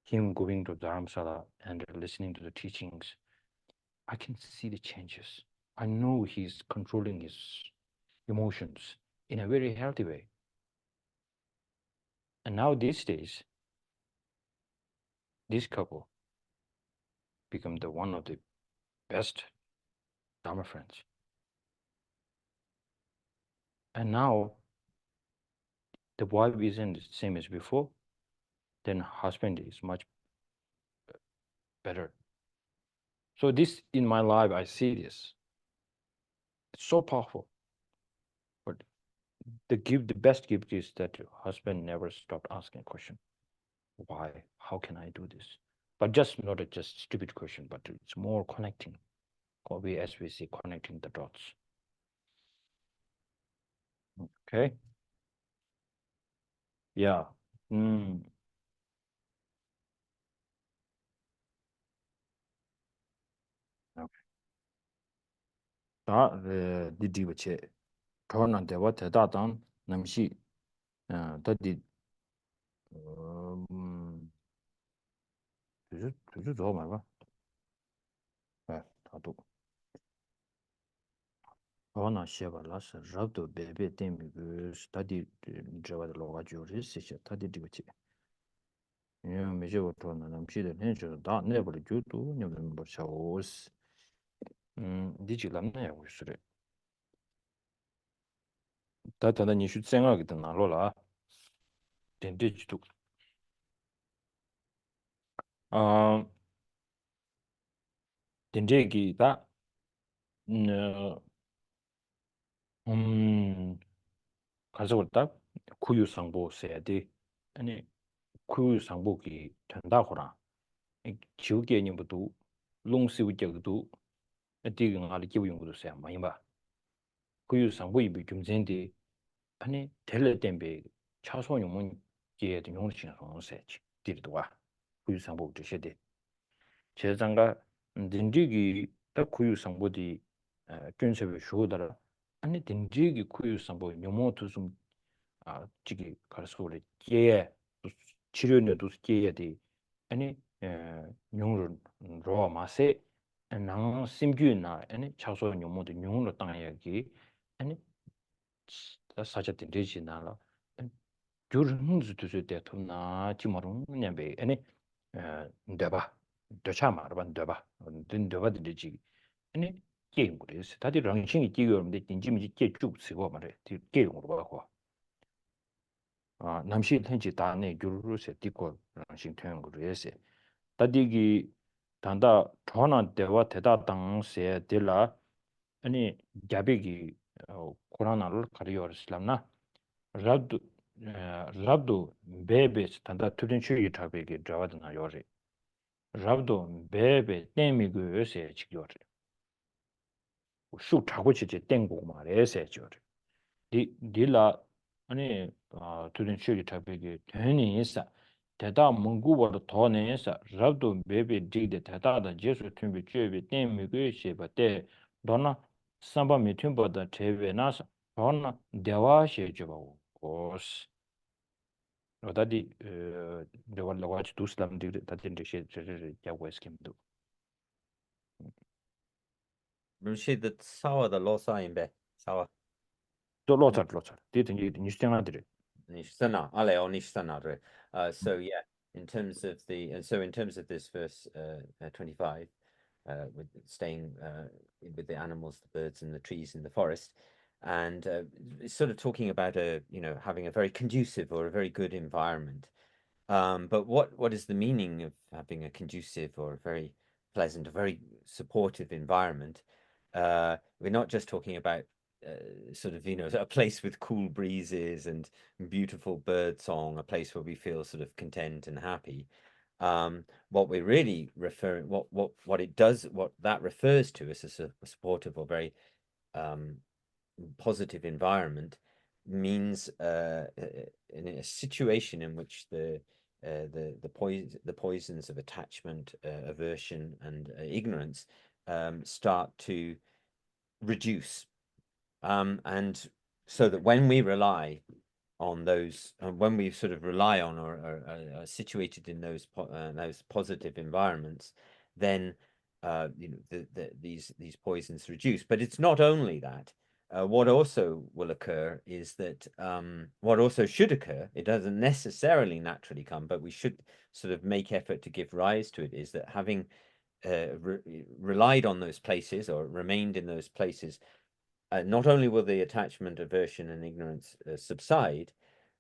him going to Dharamsala and listening to the teachings. I can see the changes. I know he's controlling his emotions in a very healthy way. And now these days, this couple become the one of the best Dharma friends. And now the wife isn't the same as before, then husband is much better. So this in my life, I see this. It's so powerful. But the best gift is that your husband never stopped asking question. Why? How can I do this? But just not just stupid question, but it's more connecting. Or as we see, connecting the dots. Okay. Yeah. Okay. 다 디디버체 토난 대와 대다당 남시 다디 주주 저 말봐. 다도 어나 시에발라서 rabdo 베베 템미그 스타디 저와도 로가지오리 시셔 다디 디버체 예 메제고 토난 남시들 해줘 다 내버려 줘도 녀는 뭐 샤오스 디지람네 우스레 다다다 니슈 생각이 더 나로라 덴디지도 덴데기다 가져올다 구유상보 써야 돼. 아니 구유상보기 된다고라. 지역개념부터 롱스우적도 어디가 알기 기용도 써야 많이 봐. 구유상보이 비금전데 아니 텔레템베 차소용문 게도 용치는 선세지. 뒤도 와. 구유상보 드셔야 제장가 딘디기 딱 구유상보디 균세베 쇼다라 아니 딘디기 구유상보 묘모도 좀 지기 가르소리 게 치료는 게야 돼 아니 용을 로 마세 나 심규나 아니 차소 묘모도 용으로 땅야기 아니 사자된 되지나라 교르는지 두세 때 돈나 지마롱 냐베 아니 ndeba docha marba ndeba ndeba 되지 아니 게임 그래서 다들 랑싱이 끼고는데 진심이 깨쭉 쓰고 말해 게임으로 봐고 남시 현지 다네 교르르세 띠고 랑싱 태는 그래서 다디기 단다 전화 대화 대다 당세 될라 아니 자베기 코로나를 가리어스람나 rabdu rabdu bebe 단다 투든 추이 타베기 자와드나 요리 rabdu bebe 땡미고 요새 지겨리 슈 타고 지지 땡고 말에서 지겨리 딜라 아니 투든 추이 타베기 되니 있어 대다 문구버도 더 내서 rabdu bebe 디데 대다다 제수 tum비 쥐베 땡미고 요새 바때 너나 삼바 미tum보다 제베나서 너나 대화시 줘봐 오스 다디 데발라 와치 두슬람 디 다디 제 야고 스킴도 rumshi the sawa the losa imbe sawa 또 로차 디든 니스팅한들이 nishtana ale or nishtana so yeah in terms of the in terms of this verse 25 with staying with the animals, the birds, and the trees in the forest, and it's sort of talking about having a very conducive or a very good environment. But what is the meaning of having a conducive or a very pleasant, a very supportive environment? We're not just talking about sort of a place with cool breezes and beautiful bird song, a place where we feel sort of content and happy. What we're really referring, what that refers to as a supportive or very positive environment means in a situation in which the poisons of attachment, aversion, and ignorance start to reduce, and so that when we rely on those, when we sort of rely on or are situated in those positive environments, then these poisons reduce. But it's not only that. What also will occur is that what also should occur, it doesn't necessarily naturally come, but we should sort of make effort to give rise to it, is that having relied on those places or remained in those places, not only will the attachment, aversion, and ignorance subside,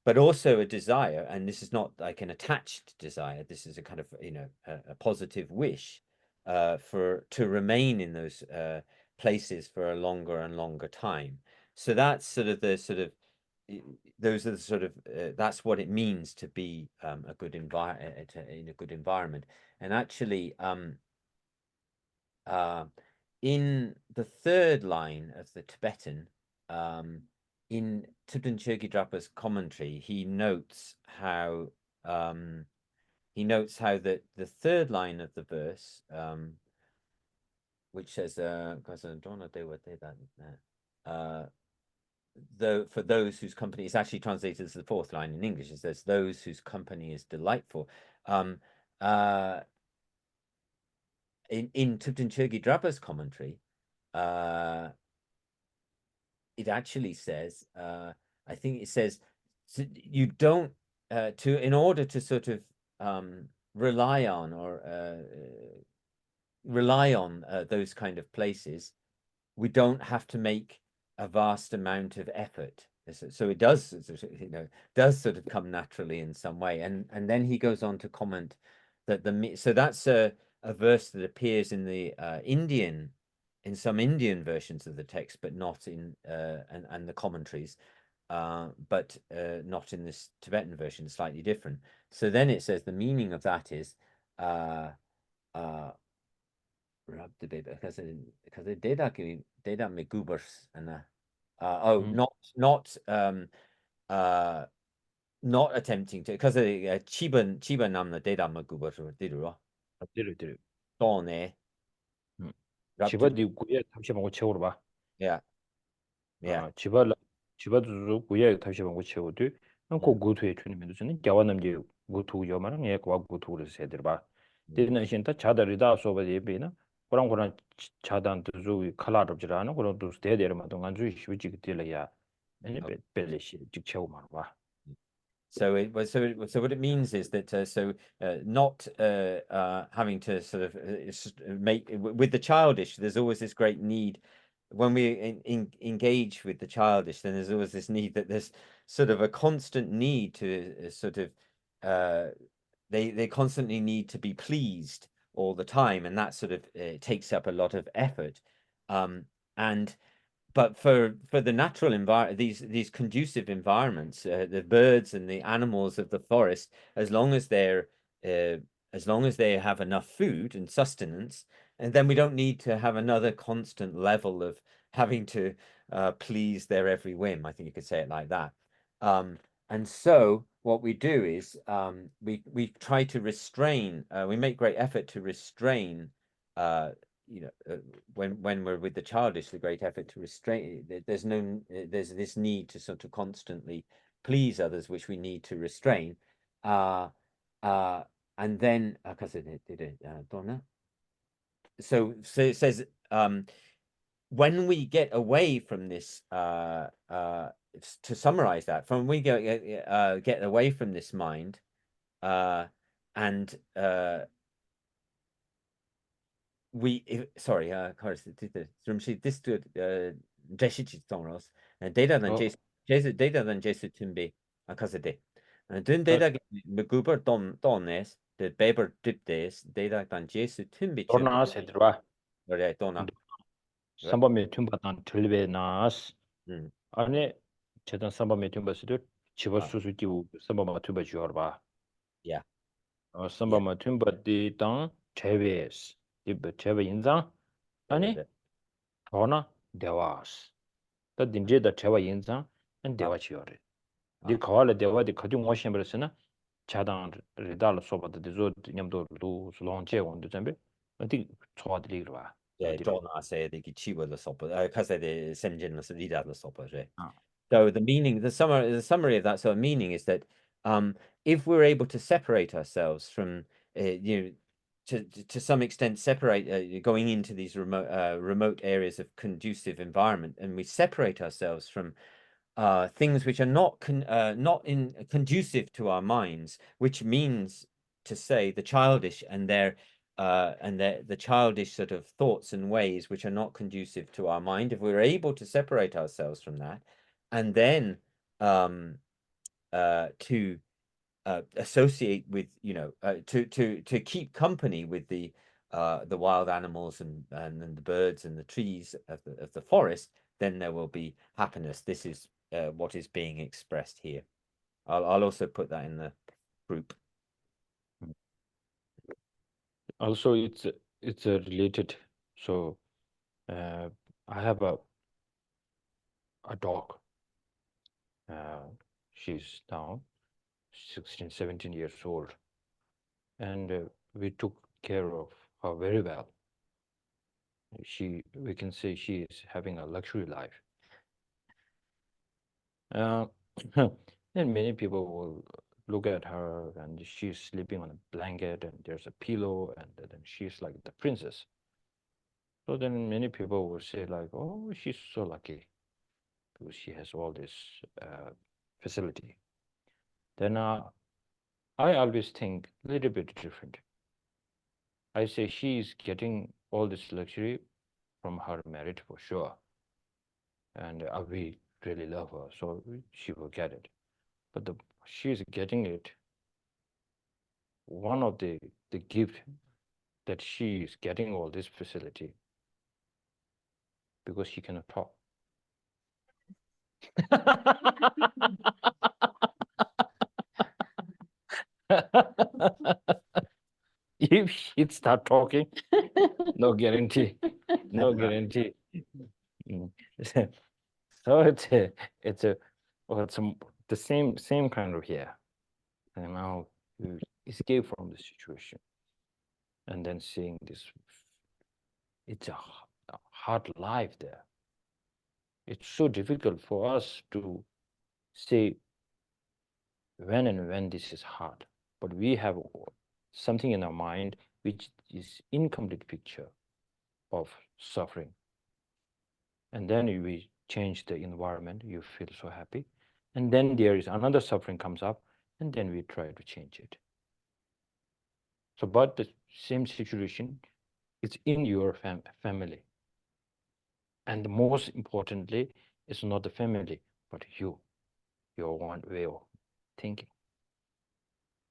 but also a desire, and this is not like an attached desire, this is a kind of a positive wish to remain in those places for a longer and longer time. So that's sort of those are the sort of that's what it means to be a good environment, in a good environment. And actually in the third line of the Tibetan, in Thubten Chögyal Drapa's commentary, he notes how that the third line of the verse, which says, though for those whose company is actually translated as the fourth line in English, it says those whose company is delightful. In Thubten Chögyal Drapa's commentary, it actually says, I think it says, you don't in order to sort of rely on those kind of places, we don't have to make a vast amount of effort. So it does, does sort of come naturally in some way. And then he goes on to comment that so that's a verse that appears in the in some Indian versions of the text, but not in and the commentaries, but not in this Tibetan version, slightly different. So then it says the meaning of that is because it did me goobers and not attempting to, because chiban namna data me goobers diru 또네 집어디 구에 탑시하고 채우러 yeah 집어도 구에 탑시하고 채우도 그 고토에 주는 저는 겨와남지 고토 요만은 예 고토를 세들 봐. 되는 신다 자다리다 소바디 베나 그런 자단도 주 칼라르지라는 그런 도 스테데르마 동안 주 휴지 그들이야. 아니 벨레시 직채우만 봐. So what it means is that not having to sort of make with the childish. There's always this great need when we engage with the childish. Then there's always this need that there's sort of a constant need to sort of they constantly need to be pleased all the time, and that sort of takes up a lot of effort. But for the natural environment, these conducive environments, the birds and the animals of the forest, as long as they have enough food and sustenance, and then we don't need to have another constant level of having to please their every whim. I think you could say it like that. And so what we do is we try to restrain. We make great effort to restrain. When we're with the childish, the great effort to restrain. There's this need to sort of constantly please others, which we need to restrain. And then, so it says, when we get away from this, to summarize that, from we get away from this mind, sorry, this to Jeshichi Tongros, data than data than Jesu Timbe, Akazade. And then data Meguber Dones, the paper dip days, data than Jesu Timbe. Dona sedra. Dona. Samba metumba dan tulbe nas. Mm. Ane chedan samba metumba sidur chiba susu kibu samba matumba jorba. Yeah. Samba matumba di dan cheves. Dib cheva inzang. Ane Dona dewas. The dinje da cheva inzang and dewa chiore. Di kawala dewa di kajung washin bersena. Chadang ridal soba de zo nyamdo lu long che won de zambe. I think chwa de ligwa. Yeah, Dona say the Kichiwa the Sopa, because the Semjin was leader the Sopa. Ah. So the meaning, the summary of that sort of meaning is that if we're able to separate ourselves from, to some extent separate, going into these remote areas of conducive environment, and we separate ourselves from things which are not conducive to our minds, which means to say the childish and the childish sort of thoughts and ways which are not conducive to our mind. If we're able to separate ourselves from that, and then to associate with, to keep company with the wild animals and the birds and the trees of the forest, then there will be happiness. This is what is being expressed here. I'll also put that in the group. Also, it's related. So, I have a dog. She's now 16, 17 years old, and we took care of her very well. We can say she is having a luxury life. And many people will look at her, and she's sleeping on a blanket, and there's a pillow, and then she's like the princess. So then many people will say like, oh, she's so lucky because she has all this facility. Then I always think a little bit different. I say she's getting all this luxury from her merit for sure. And we really love her, so she will get it. But she's getting it. One of the gift that she is getting all this facility because she cannot talk. If she start talking, no guarantee, no guarantee. So it's the same kind of here. And now you escape from the situation, and then seeing this, it's a hard life there. It's so difficult for us to say when and when this is hard, but we have something in our mind which is incomplete picture of suffering. And then we change the environment, you feel so happy. And then there is another suffering comes up, and then we try to change it. So, but the same situation is in your family. And most importantly, it's not the family, but your one way of thinking.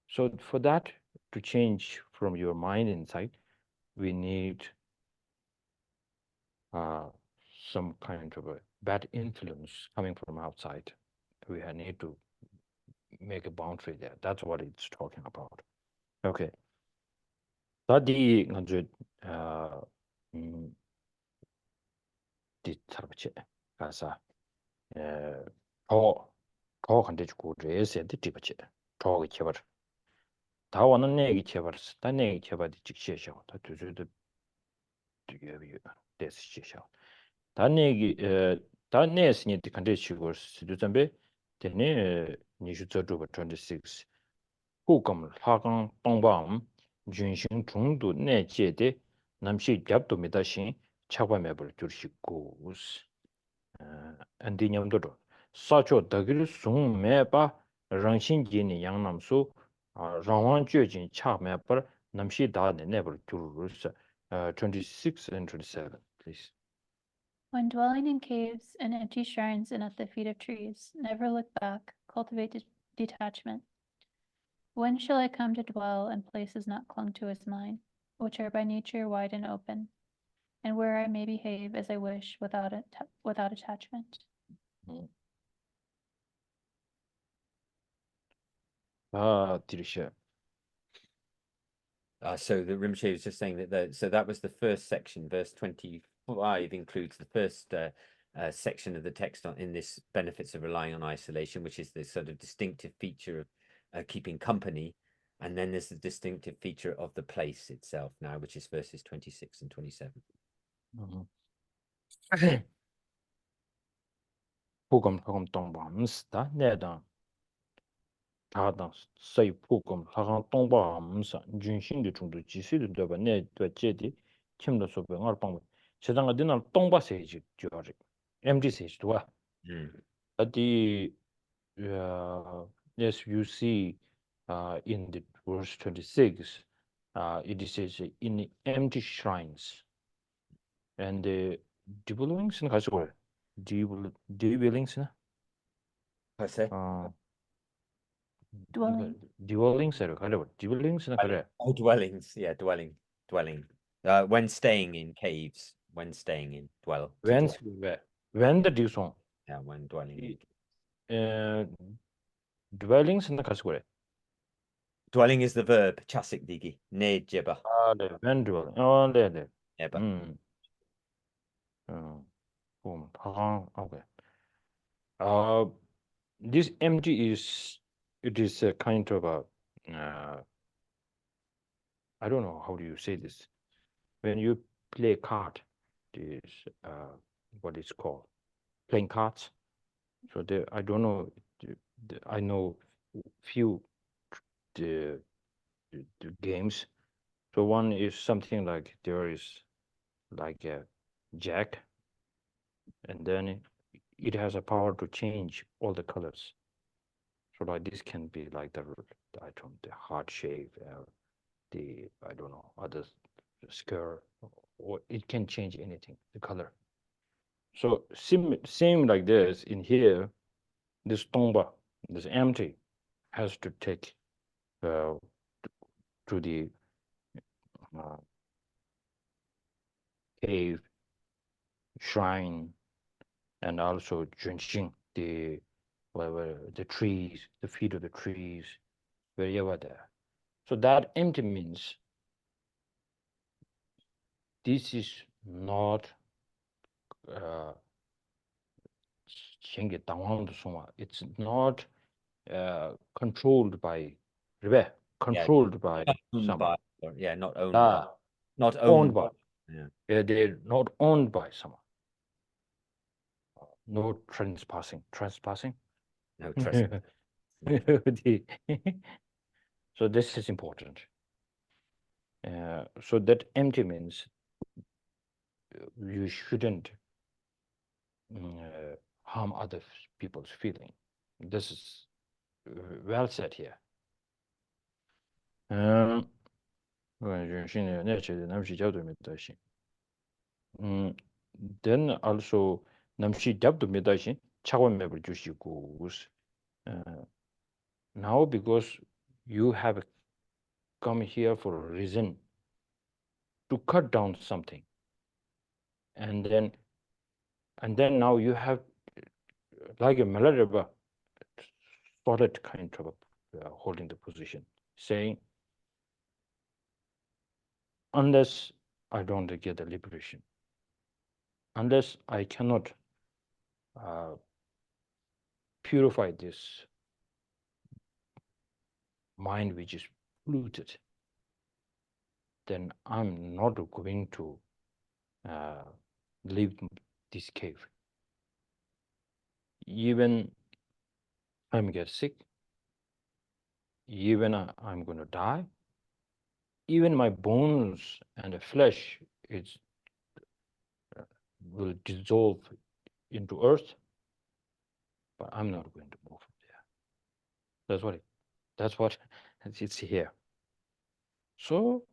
So for that to change from your mind inside, we need some kind of a bad influence coming from outside. We need to make a boundary there. That's what it's talking about. Okay. Tadi ngajut di tarbache kasa 더 간대주고 레세 디바체 더 개발 다 원하는 얘기 개발했어 딴 얘기 개발이 직시해서 다 두주도 되게 됐으시죠 딴 얘기 딴 내스니 간대주고 수주점배 되네 니슈저주버 26 후금 하강 동방 준신 중도 내제대 남시 잡도 미다신 차과매벌 줄시고 안디냠도로 사초 다길 숭 매바 랑신지니 양남수 랑완죄진 차매벌 남시 다네 내벌 줄르스 26 and 27, please. When dwelling in caves and empty shrines and at the feet of trees, never look back, cultivate detachment. When shall I come to dwell in places not clung to as mine, which are by nature wide and open, and where I may behave as I wish without attachment? 들으셔. So the Rinpoche was just saying that so that was the first section. Verse 25 includes the first section of the text in this benefits of relying on isolation, which is the sort of distinctive feature of keeping company. And then there's the distinctive feature of the place itself now, which is verses 26 and 27. 부검 동밤스다 내다 다다 서이 부검 하강 동밤스 준신의 중도 지시도 되바 내도 제디 kim도 소병 얼빵 세상가 되는 동바세지 줘리 MD 세지도 at the yes you see in the verse 26 it says in the empty shrines and the dwellings in 가지고 dwellings I say? dwellings 가려 dwellings 가려 Oh, dwellings. Yeah, dwelling. When staying in caves, when staying in dwell. when the dwelling Yeah, when dwelling. dwellings 가지고 Dwelling is the verb. Chasik digi. Ne jeba. 네, when dwelling 네. Eba. Okay. This empty is a kind of a I don't know how do you say this. When you play card, this what it's called, playing cards. So I don't know. I know few the games. So one is something like there is like a jack, and then it has a power to change all the colors. So like this can be like the heart shape, the I don't know other square, or it can change anything, the color. So same like this in here, this tomba, this empty, has to take to the cave, shrine, and also drenching the trees, the feet of the trees, wherever there. So that empty means this is not it's not controlled by someone. Not owned by. Not owned by. Yeah, they're not owned by someone. No trespassing. No trespassing. So this is important. So that empty means you shouldn't harm other people's feeling. This is well said here. Then also 남시 잡도 메다시 차원 맵을 주시고 now because you have come here for a reason to cut down something, and then now you have like a Malareba solid kind of holding the position, saying unless I don't get the liberation, unless I cannot purify this mind which is polluted, then I'm not going to leave this cave. Even I'm get sick, even I'm going to die, even my bones and the flesh will dissolve into earth, but I'm not going to move from there. That's what it's here. So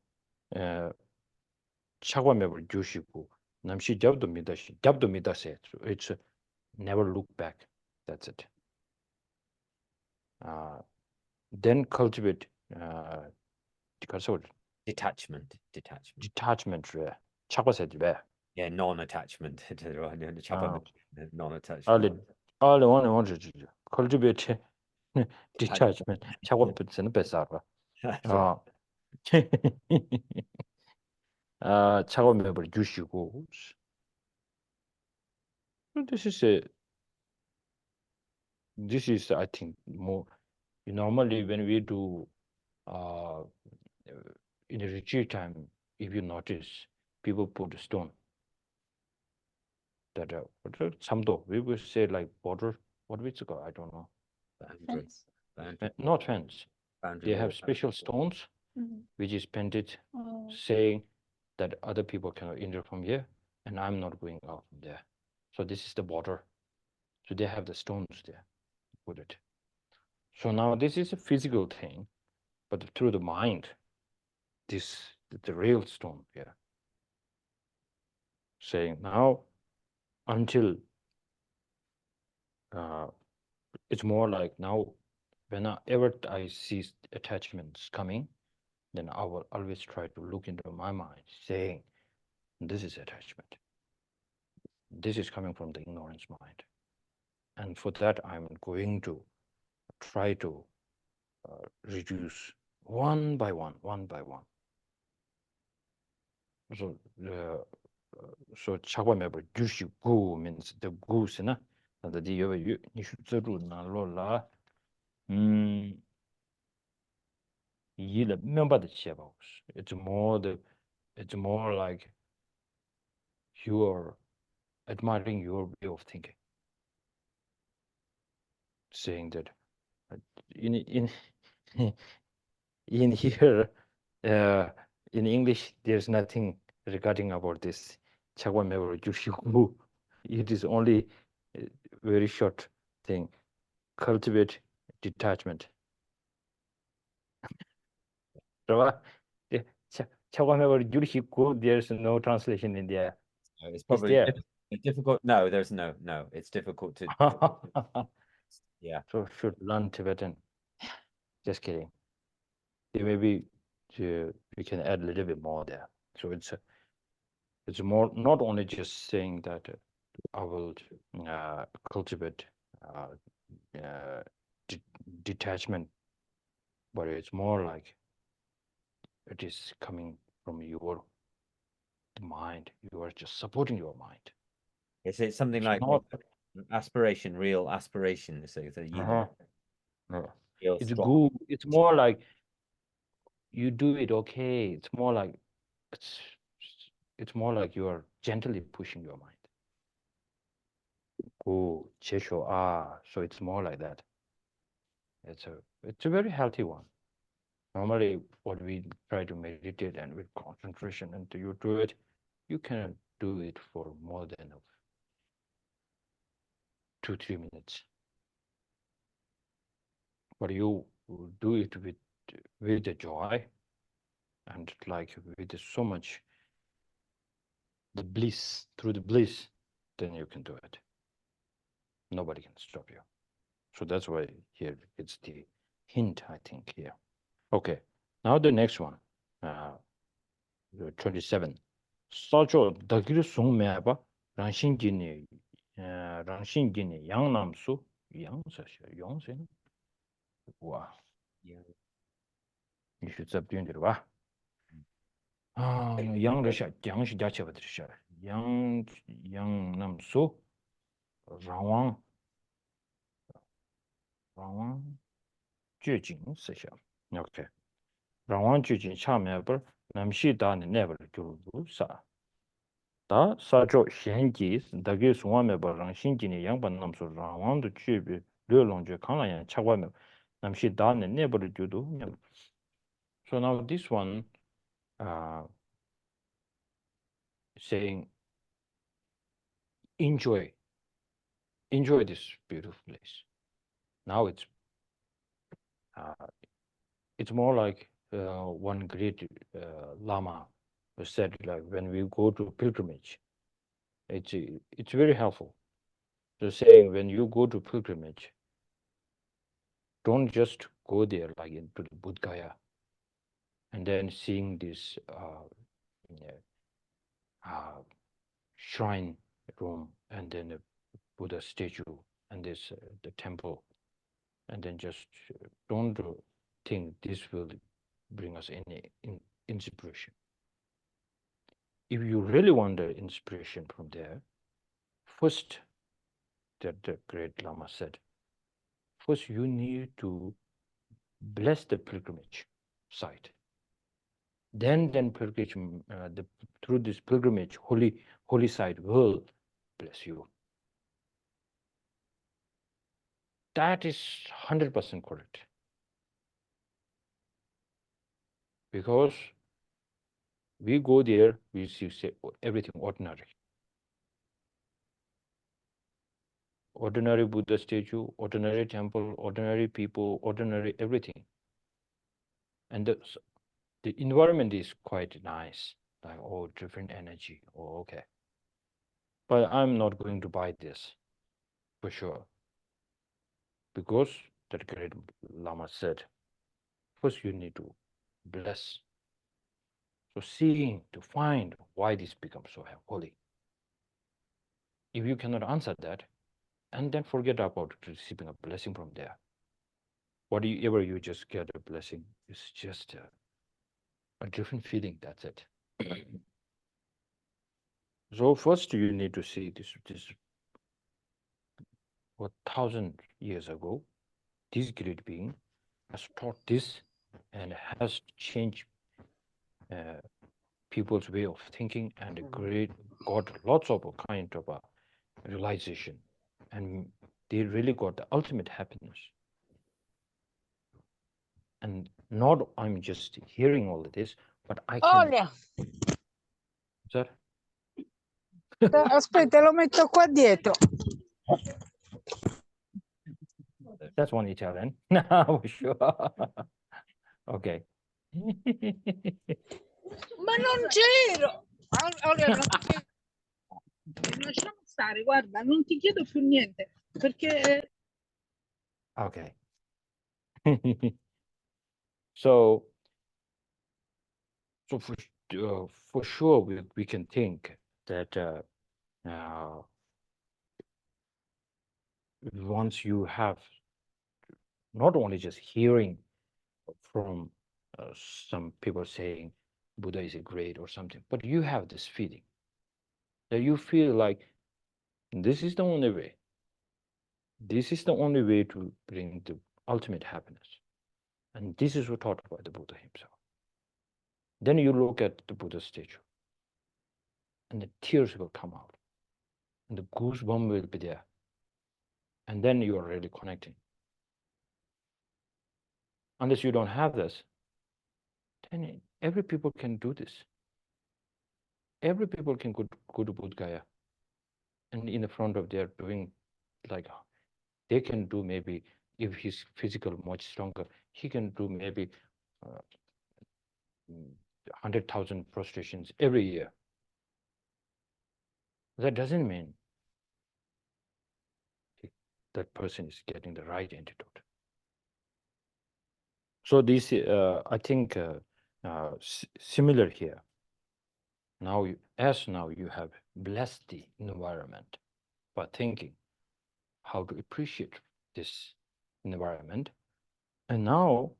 차관맵을 주시고 남시 잡도 미다시 잡도 미다세. So it's never look back. That's it. Then cultivate detachment. detachment. 차과세지 왜? Yeah, non-attachment. Non-attachment. all one cultivate detachment. 차과세는 뱃사가. That's right. 차과맵을 주시고. This is I think more normally when we do in a retreat time, if you notice, people put a stone that samdo, we will say like border, what we call, I don't know. Fence. Not fence. Boundary They have wall. special stones which is painted saying that other people cannot enter from here and I'm not going out from there. So this is the border. So they have the stones there. Put it. So now this is a physical thing, but through the mind, this the real stone here. Saying now until it's more like now whenever I see attachments coming, then I will always try to look into my mind saying this is attachment. This is coming from the ignorance mind. And for that, I'm going to try to reduce one by one. So 차관맵을 주시고 means the goose, and the you should do na it's more like you are admiring your way of thinking, saying that in here in English there's nothing regarding about this 차관맵을 주시고. It is only a very short thing. Cultivate detachment. 차관맵을 주시고, there's no translation in there. It's probably difficult. No, there's no. It's difficult to. Yeah. So should learn Tibetan. Just kidding. Maybe we can add a little bit more there. So it's more not only just saying that I will cultivate detachment, but it's more like it is coming from your mind. You are just supporting your mind. It's something like not aspiration, real aspiration. So it's good. It's more like you do it okay. It's more like you are gently pushing your mind. Oh, so it's more like that. It's a very healthy one. Normally, what we try to meditate and with concentration, and you do it, you can do it for more than 2-3 minutes. But you do it with the joy and like with so much the bliss, through the bliss, then you can do it. Nobody can stop you. So that's why here it's the hint, I think, here. Okay, now the next one, 27. 사조 다기를 송매봐 랑신기니 양남수 양사시 용생 와.你是这边的吧？양르샤 양시 자체버드샤 양남수 랑왕 주진스샤. 오케이. 랑왕 주진 참여벌 남시다는 내벌 주루사. 다 사조 현지 다게 송화매벌 랑신기니 양반 남수 랑왕도 주비 르롱제 강라야 차과매 남시다는 내벌 주도. So now this one saying enjoy this beautiful place. Now it's more like one great Lama said, like when we go to pilgrimage, it's very helpful. So saying when you go to pilgrimage, don't just go there like into the Buddh Gaya and then seeing this shrine room and then a Buddha statue and this the temple, and then just don't think this will bring us any inspiration. If you really want the inspiration from there, first, that the great Lama said, first you need to bless the pilgrimage site. Then pilgrimage, through this pilgrimage, holy site will bless you. That is 100% correct. Because we go there, we see everything ordinary. Ordinary Buddha statue, ordinary temple, ordinary people, ordinary everything. And the environment is quite nice, like, oh, different energy, oh, okay. But I'm not going to buy this, for sure. Because that great Lama said, first you need to bless. So seeing to find why this becomes so holy. If you cannot answer that, and then forget about receiving a blessing from there. Whatever you just get a blessing, it's just a different feeling, that's it. So first you need to see this what 1,000 years ago, this great being has taught this and has changed people's way of thinking and got lots of kind of a realization, and they really got the ultimate happiness. And not I'm just hearing all of this, but I can. Olha, Sir? aspetta, lo metto qua dietro. That's one Italian. No, sure. Okay. Ma non c'ero. Allora, lasciamo stare, guarda, non ti chiedo più niente, perché... Okay. So for sure we can think that once you have not only just hearing from some people saying Buddha is a great or something, but you have this feeling that you feel like this is the only way. This is the only way to bring the ultimate happiness. And this is what taught by the Buddha himself. Then you look at the Buddha statue and the tears will come out and the goosebump will be there. And then you are really connecting. Unless you don't have this, then every people can do this. Every people can go to Buddha Gaya, and in the front of they're doing, like, they can do maybe, if he's physical much stronger, he can do maybe 100,000 prostrations every year. That doesn't mean that person is getting the right antidote. So this, I think, similar here. Now, now you have blessed the environment by thinking how to appreciate this environment. And now,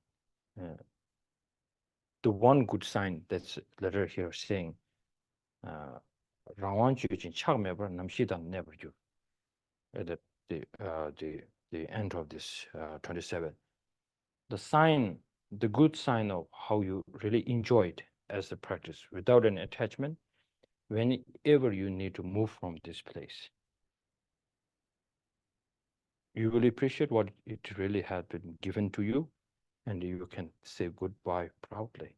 the one good sign that's letter here saying, never you. At the end of this 27. The sign, the good sign of how you really enjoy it as a practice without an attachment, whenever you need to move from this place, you will appreciate what it really has been given to you, and you can say goodbye proudly.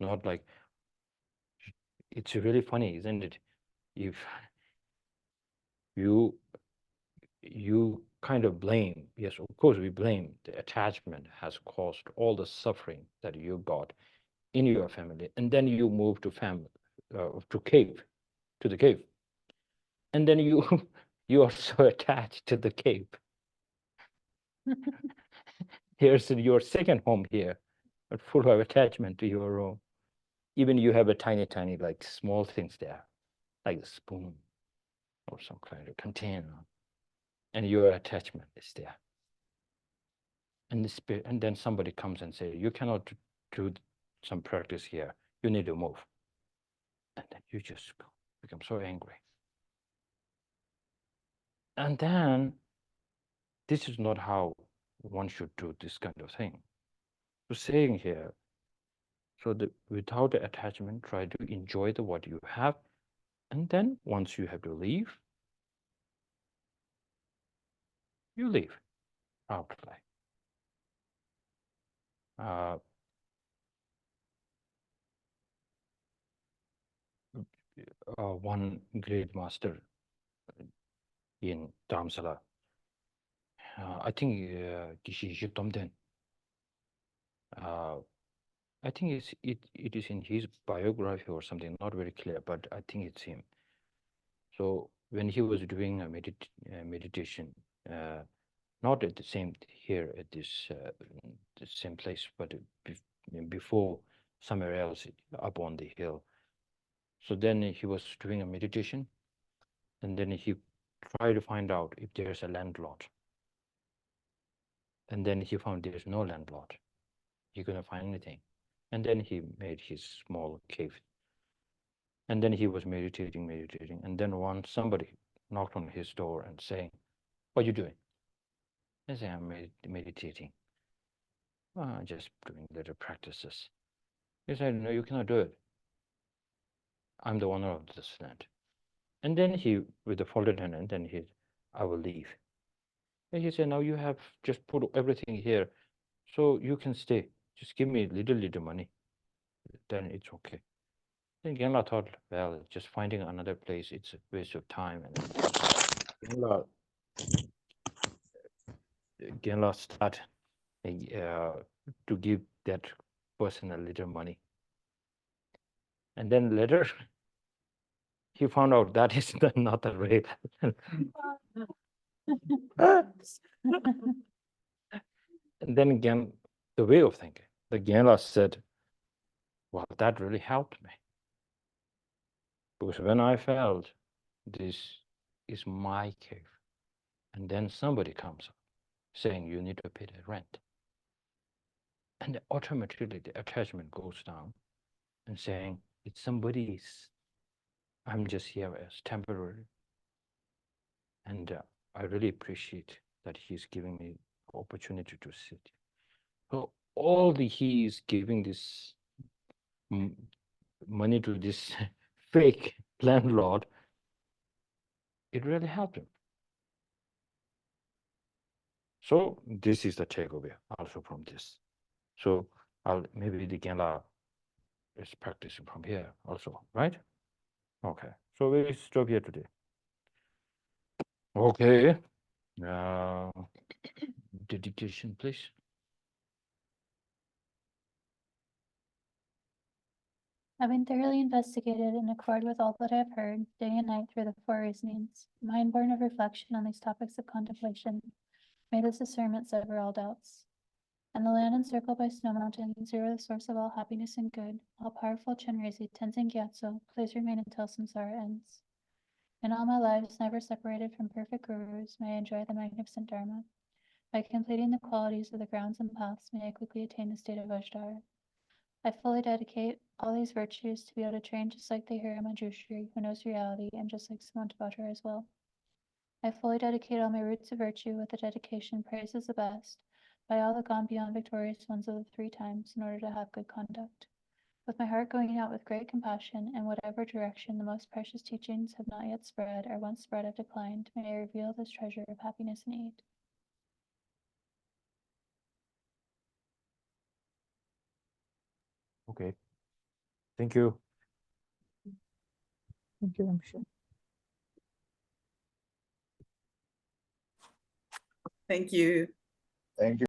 Not like, it's really funny, isn't it? If you kind of blame, yes, of course we blame, the attachment has caused all the suffering that you got in your family, and then you move to cave, to the cave, and then you you are so attached to the cave. Here's your second home here, but full of attachment to your room. Even you have a tiny, like small things there, like a spoon or some kind of container, and your attachment is there. And the spirit, and then somebody comes and say, you cannot do some practice here. You need to move. And then you just become so angry. And then this is not how one should do this kind of thing. So saying here, so that without the attachment, try to enjoy what you have. And then once you have to leave, you leave outright. One great master in Dharamsala, I think Gishi Jigdomden, I think it is in his biography or something, not very clear, but I think it's him. So when he was doing a meditation, not at the same here at this the same place, but before somewhere else up on the hill. So then he was doing a meditation, and then he tried to find out if there's a landlord. And then he found there's no landlord. He couldn't find anything. And then he made his small cave. And then he was meditating. And then somebody knocked on his door and saying, what are you doing? I say, I'm meditating. Just doing little practices. He said, no, you cannot do it. I'm the owner of this land. And then he, with the folded hand, and then I will leave. And he said, now you have just put everything here, so you can stay. Just give me little money. Then it's okay. Then Genla thought, well, just finding another place, it's a waste of time. And Genla started to give that person a little money. And then later, he found out that is not a rape. And then again, the way of thinking, the Genla said, well, that really helped me. Because when I felt this is my cave, and then somebody comes up saying you need to pay the rent, and automatically the attachment goes down and saying it's somebody's, I'm just here as temporary. And I really appreciate that he's giving me the opportunity to sit. So he is giving this money to this fake landlord, it really helped him. So this is the takeaway also from this. So maybe the Genla is practicing from here also, right? Okay, so we stop here today. Okay, dedication, please. Having thoroughly investigated in accord with all that I have heard, day and night through the four reasonings, mind born of reflection on these topics of contemplation, may this discernment sever all doubts. And the land encircled by snow mountains, you are the source of all happiness and good. All powerful Chenrezig, Tenzin Gyatso, please remain until samsara ends. In all my lives, never separated from perfect gurus, may I enjoy the magnificent Dharma. By completing the qualities of the grounds and paths, may I quickly attain the state of Vajdara. I fully dedicate all these virtues to be able to train just like the Hira Manjushri, who knows reality, and just like Samantabhadra as well. I fully dedicate all my roots of virtue with the dedication praise is the best, by all the gone beyond victorious ones of the 3 times, in order to have good conduct. With my heart going out with great compassion, in whatever direction the most precious teachings have not yet spread, or once spread have declined, may I reveal this treasure of happiness and aid. Okay, thank you. Thank you, Rinpoche. Thank you. Thank you.